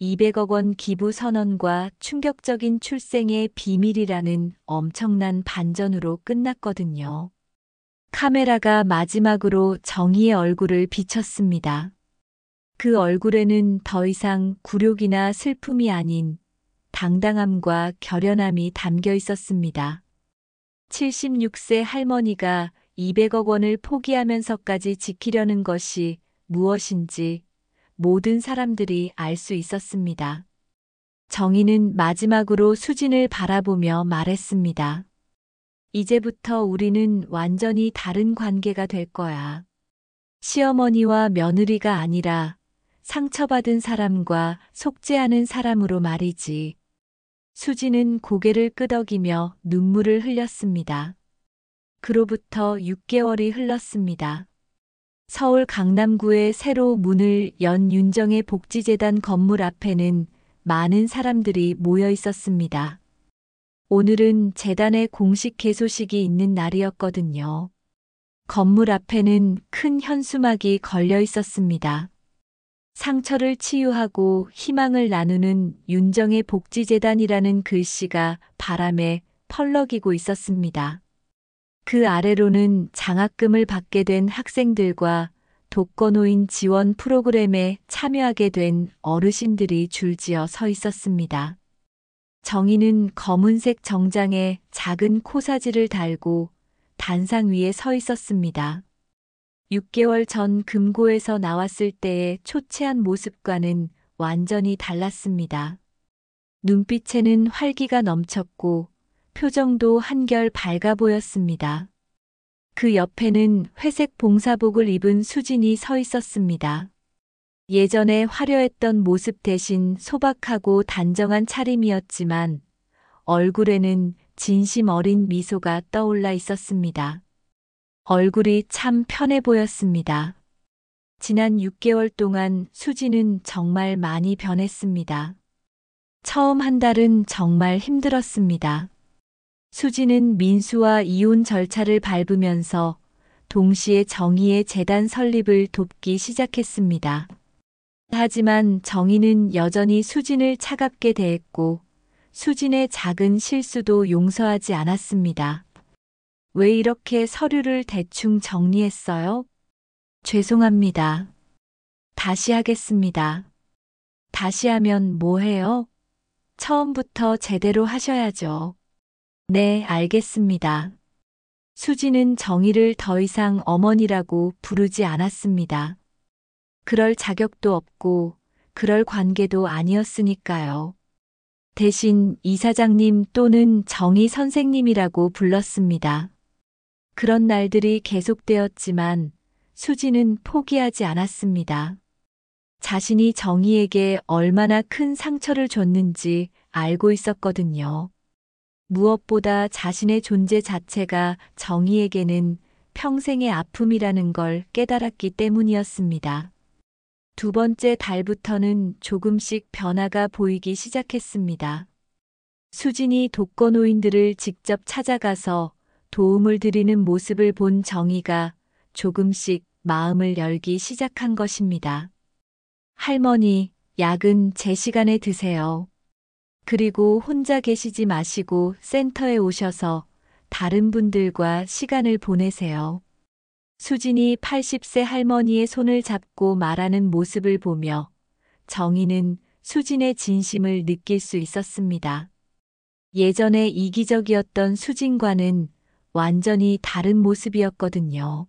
200억 원 기부 선언과 충격적인 출생의 비밀이라는 엄청난 반전으로 끝났거든요. 카메라가 마지막으로 정희의 얼굴을 비췄습니다. 그 얼굴에는 더 이상 굴욕이나 슬픔이 아닌 당당함과 결연함이 담겨 있었습니다. 76세 할머니가 200억 원을 포기하면서까지 지키려는 것이 무엇인지 모든 사람들이 알 수 있었습니다. 정희는 마지막으로 수진을 바라보며 말했습니다. 이제부터 우리는 완전히 다른 관계가 될 거야. 시어머니와 며느리가 아니라 상처받은 사람과 속죄하는 사람으로 말이지. 수지는 고개를 끄덕이며 눈물을 흘렸습니다. 그로부터 6개월이 흘렀습니다. 서울 강남구에 새로 문을 연 윤정의 복지재단 건물 앞에는 많은 사람들이 모여 있었습니다. 오늘은 재단의 공식 개소식이 있는 날이었거든요. 건물 앞에는 큰 현수막이 걸려 있었습니다. 상처를 치유하고 희망을 나누는 윤정의 복지재단이라는 글씨가 바람에 펄럭이고 있었습니다. 그 아래로는 장학금을 받게 된 학생들과 독거노인 지원 프로그램에 참여하게 된 어르신들이 줄지어 서 있었습니다. 정희는 검은색 정장에 작은 코사지를 달고 단상 위에 서 있었습니다. 6개월 전 금고에서 나왔을 때의 초췌한 모습과는 완전히 달랐습니다. 눈빛에는 활기가 넘쳤고 표정도 한결 밝아 보였습니다. 그 옆에는 회색 봉사복을 입은 수진이 서 있었습니다. 예전에 화려했던 모습 대신 소박하고 단정한 차림이었지만 얼굴에는 진심 어린 미소가 떠올라 있었습니다. 얼굴이 참 편해 보였습니다. 지난 6개월 동안 수지는 정말 많이 변했습니다. 처음 한 달은 정말 힘들었습니다. 수지는 민수와 이혼 절차를 밟으면서 동시에 정희의 재단 설립을 돕기 시작했습니다. 하지만 정희는 여전히 수진을 차갑게 대했고 수진의 작은 실수도 용서하지 않았습니다. 왜 이렇게 서류를 대충 정리했어요? 죄송합니다. 다시 하겠습니다. 다시 하면 뭐 해요? 처음부터 제대로 하셔야죠. 네, 알겠습니다. 수지는 정희를 더 이상 어머니라고 부르지 않았습니다. 그럴 자격도 없고 그럴 관계도 아니었으니까요. 대신 이사장님 또는 정희 선생님이라고 불렀습니다. 그런 날들이 계속되었지만 수지는 포기하지 않았습니다. 자신이 정희에게 얼마나 큰 상처를 줬는지 알고 있었거든요. 무엇보다 자신의 존재 자체가 정희에게는 평생의 아픔이라는 걸 깨달았기 때문이었습니다. 두 번째 달부터는 조금씩 변화가 보이기 시작했습니다. 수진이 독거노인들을 직접 찾아가서 도움을 드리는 모습을 본 정희가 조금씩 마음을 열기 시작한 것입니다. 할머니, 약은 제 시간에 드세요. 그리고 혼자 계시지 마시고 센터에 오셔서 다른 분들과 시간을 보내세요. 수진이 80세 할머니의 손을 잡고 말하는 모습을 보며 정희는 수진의 진심을 느낄 수 있었습니다. 예전에 이기적이었던 수진과는 완전히 다른 모습이었거든요.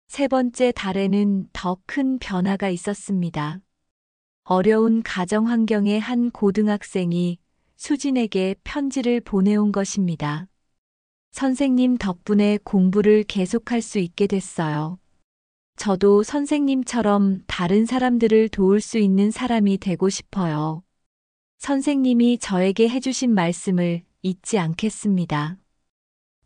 세 번째 달에는 더 큰 변화가 있었습니다. 어려운 가정 환경의 한 고등학생이 수진에게 편지를 보내온 것입니다. 선생님 덕분에 공부를 계속할 수 있게 됐어요. 저도 선생님처럼 다른 사람들을 도울 수 있는 사람이 되고 싶어요. 선생님이 저에게 해주신 말씀을 잊지 않겠습니다.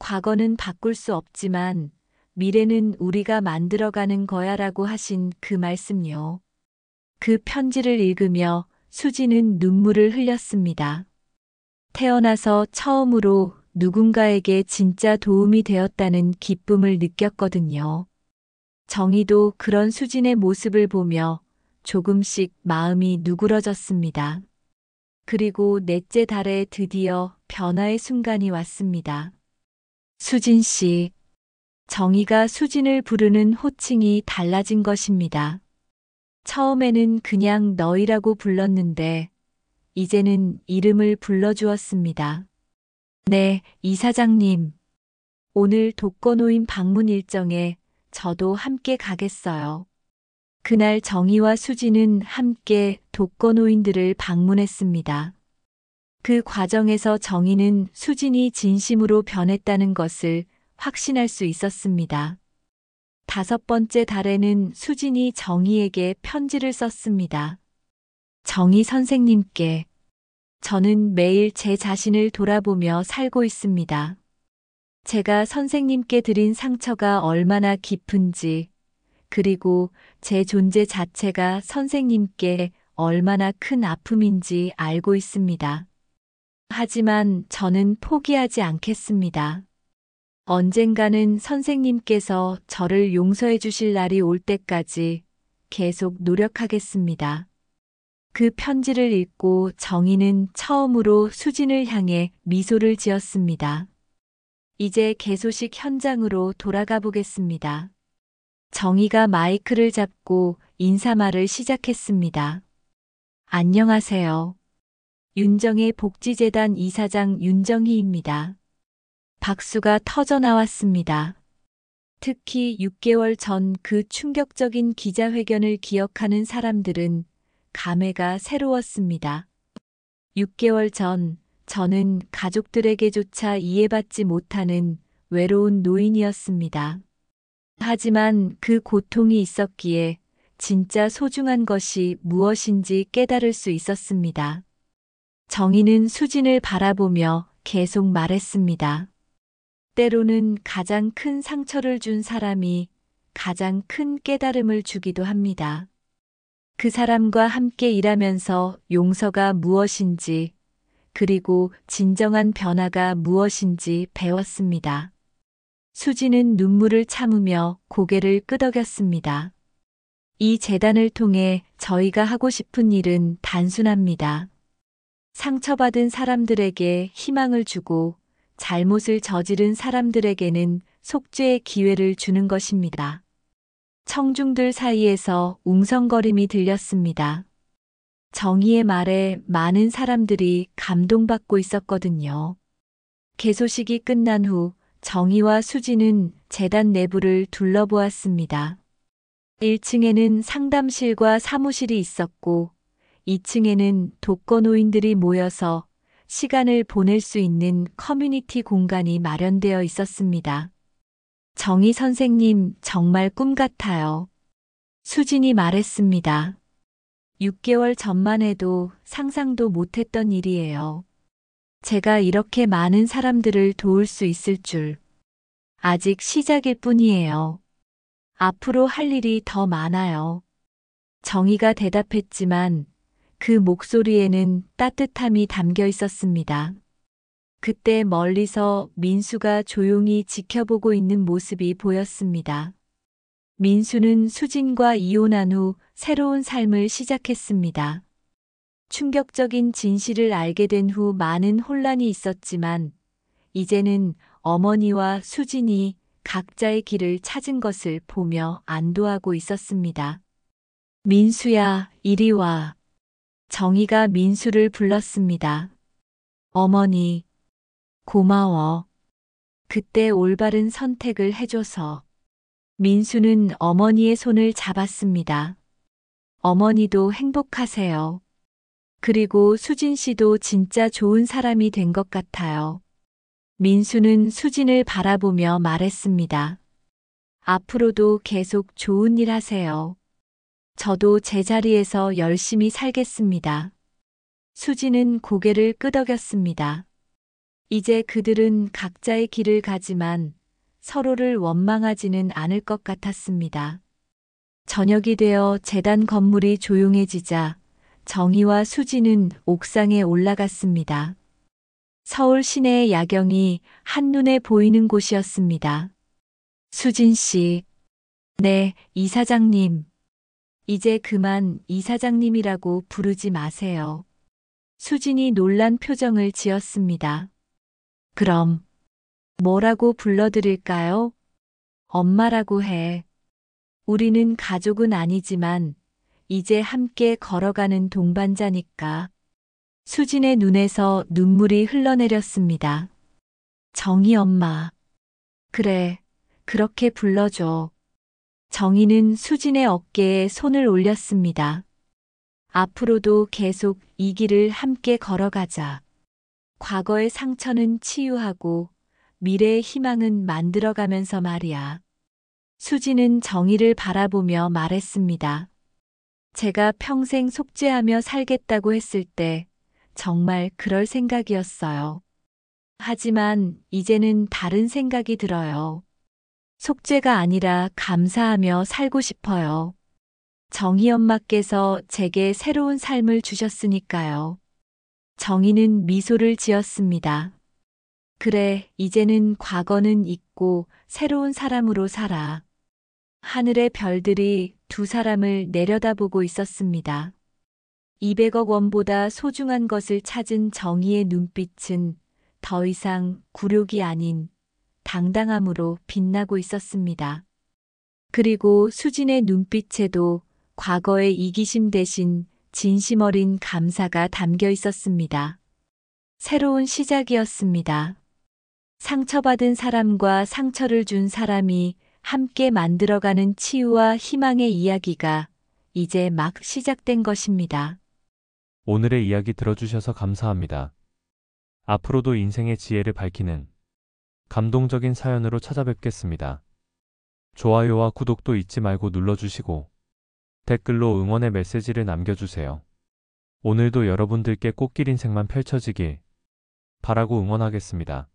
과거는 바꿀 수 없지만 미래는 우리가 만들어가는 거야라고 하신 그 말씀요. 그 편지를 읽으며 수지는 눈물을 흘렸습니다. 태어나서 처음으로 누군가에게 진짜 도움이 되었다는 기쁨을 느꼈거든요. 정희도 그런 수진의 모습을 보며 조금씩 마음이 누그러졌습니다. 그리고 넷째 달에 드디어 변화의 순간이 왔습니다. 수진 씨. 정희가 수진을 부르는 호칭이 달라진 것입니다. 처음에는 그냥 너희라고 불렀는데 이제는 이름을 불러주었습니다. 네, 이사장님. 오늘 독거노인 방문 일정에 저도 함께 가겠어요. 그날 정희와 수지는 함께 독거노인들을 방문했습니다. 그 과정에서 정희는 수진이 진심으로 변했다는 것을 확신할 수 있었습니다. 5번째 달에는 수진이 정희에게 편지를 썼습니다. 정희 선생님께, 저는 매일 제 자신을 돌아보며 살고 있습니다. 제가 선생님께 드린 상처가 얼마나 깊은지, 그리고 제 존재 자체가 선생님께 얼마나 큰 아픔인지 알고 있습니다. 하지만 저는 포기하지 않겠습니다. 언젠가는 선생님께서 저를 용서해 주실 날이 올 때까지 계속 노력하겠습니다. 그 편지를 읽고 정희는 처음으로 수진을 향해 미소를 지었습니다. 이제 개소식 현장으로 돌아가 보겠습니다. 정희가 마이크를 잡고 인사말을 시작했습니다. 안녕하세요. 윤정의 복지재단 이사장 윤정희입니다. 박수가 터져 나왔습니다. 특히 6개월 전 그 충격적인 기자회견을 기억하는 사람들은 감회가 새로웠습니다. 6개월 전 저는 가족들에게조차 이해받지 못하는 외로운 노인이었습니다. 하지만 그 고통이 있었기에 진짜 소중한 것이 무엇인지 깨달을 수 있었습니다. 정희는 수진을 바라보며 계속 말했습니다. 때로는 가장 큰 상처를 준 사람이 가장 큰 깨달음을 주기도 합니다. 그 사람과 함께 일하면서 용서가 무엇인지, 그리고 진정한 변화가 무엇인지 배웠습니다. 수진은 눈물을 참으며 고개를 끄덕였습니다. 이 재단을 통해 저희가 하고 싶은 일은 단순합니다. 상처받은 사람들에게 희망을 주고 잘못을 저지른 사람들에게는 속죄의 기회를 주는 것입니다. 청중들 사이에서 웅성거림이 들렸습니다. 정희의 말에 많은 사람들이 감동받고 있었거든요. 개소식이 끝난 후 정희와 수진은 재단 내부를 둘러보았습니다. 1층에는 상담실과 사무실이 있었고 2층에는 독거노인들이 모여서 시간을 보낼 수 있는 커뮤니티 공간이 마련되어 있었습니다. 정희 선생님 정말 꿈 같아요. 수진이 말했습니다. 6개월 전만 해도 상상도 못했던 일이에요. 제가 이렇게 많은 사람들을 도울 수 있을 줄. 아직 시작일 뿐이에요. 앞으로 할 일이 더 많아요. 정희가 대답했지만 그 목소리에는 따뜻함이 담겨 있었습니다. 그때 멀리서 민수가 조용히 지켜보고 있는 모습이 보였습니다. 민수는 수진과 이혼한 후 새로운 삶을 시작했습니다. 충격적인 진실을 알게 된 후 많은 혼란이 있었지만 이제는 어머니와 수진이 각자의 길을 찾은 것을 보며 안도하고 있었습니다. 민수야, 이리 와. 정희가 민수를 불렀습니다. 어머니, 고마워. 그때 올바른 선택을 해줘서. 민수는 어머니의 손을 잡았습니다. 어머니도 행복하세요. 그리고 수진 씨도 진짜 좋은 사람이 된 것 같아요. 민수는 수진을 바라보며 말했습니다. 앞으로도 계속 좋은 일 하세요. 저도 제 자리에서 열심히 살겠습니다. 수진은 고개를 끄덕였습니다. 이제 그들은 각자의 길을 가지만 서로를 원망하지는 않을 것 같았습니다. 저녁이 되어 재단 건물이 조용해지자 정희와 수진은 옥상에 올라갔습니다. 서울 시내의 야경이 한눈에 보이는 곳이었습니다. 수진 씨. 네, 이사장님. 이제 그만 이사장님이라고 부르지 마세요. 수진이 놀란 표정을 지었습니다. 그럼 뭐라고 불러드릴까요? 엄마라고 해. 우리는 가족은 아니지만 이제 함께 걸어가는 동반자니까. 수진의 눈에서 눈물이 흘러내렸습니다. 정희 엄마. 그래, 그렇게 불러줘. 정희는 수진의 어깨에 손을 올렸습니다. 앞으로도 계속 이 길을 함께 걸어가자. 과거의 상처는 치유하고 미래의 희망은 만들어가면서 말이야. 수지는 정희를 바라보며 말했습니다. 제가 평생 속죄하며 살겠다고 했을 때 정말 그럴 생각이었어요. 하지만 이제는 다른 생각이 들어요. 속죄가 아니라 감사하며 살고 싶어요. 정희 엄마께서 제게 새로운 삶을 주셨으니까요. 정희는 미소를 지었습니다. 그래, 이제는 과거는 잊고 새로운 사람으로 살아. 하늘의 별들이 두 사람을 내려다보고 있었습니다. 200억 원보다 소중한 것을 찾은 정희의 눈빛은 더 이상 굴욕이 아닌 당당함으로 빛나고 있었습니다. 그리고 수진의 눈빛에도 과거의 이기심 대신 진심 어린 감사가 담겨 있었습니다. 새로운 시작이었습니다. 상처받은 사람과 상처를 준 사람이 함께 만들어가는 치유와 희망의 이야기가 이제 막 시작된 것입니다. 오늘의 이야기 들어주셔서 감사합니다. 앞으로도 인생의 지혜를 밝히는 감동적인 사연으로 찾아뵙겠습니다. 좋아요와 구독도 잊지 말고 눌러주시고 댓글로 응원의 메시지를 남겨주세요. 오늘도 여러분들께 꽃길 인생만 펼쳐지길 바라고 응원하겠습니다.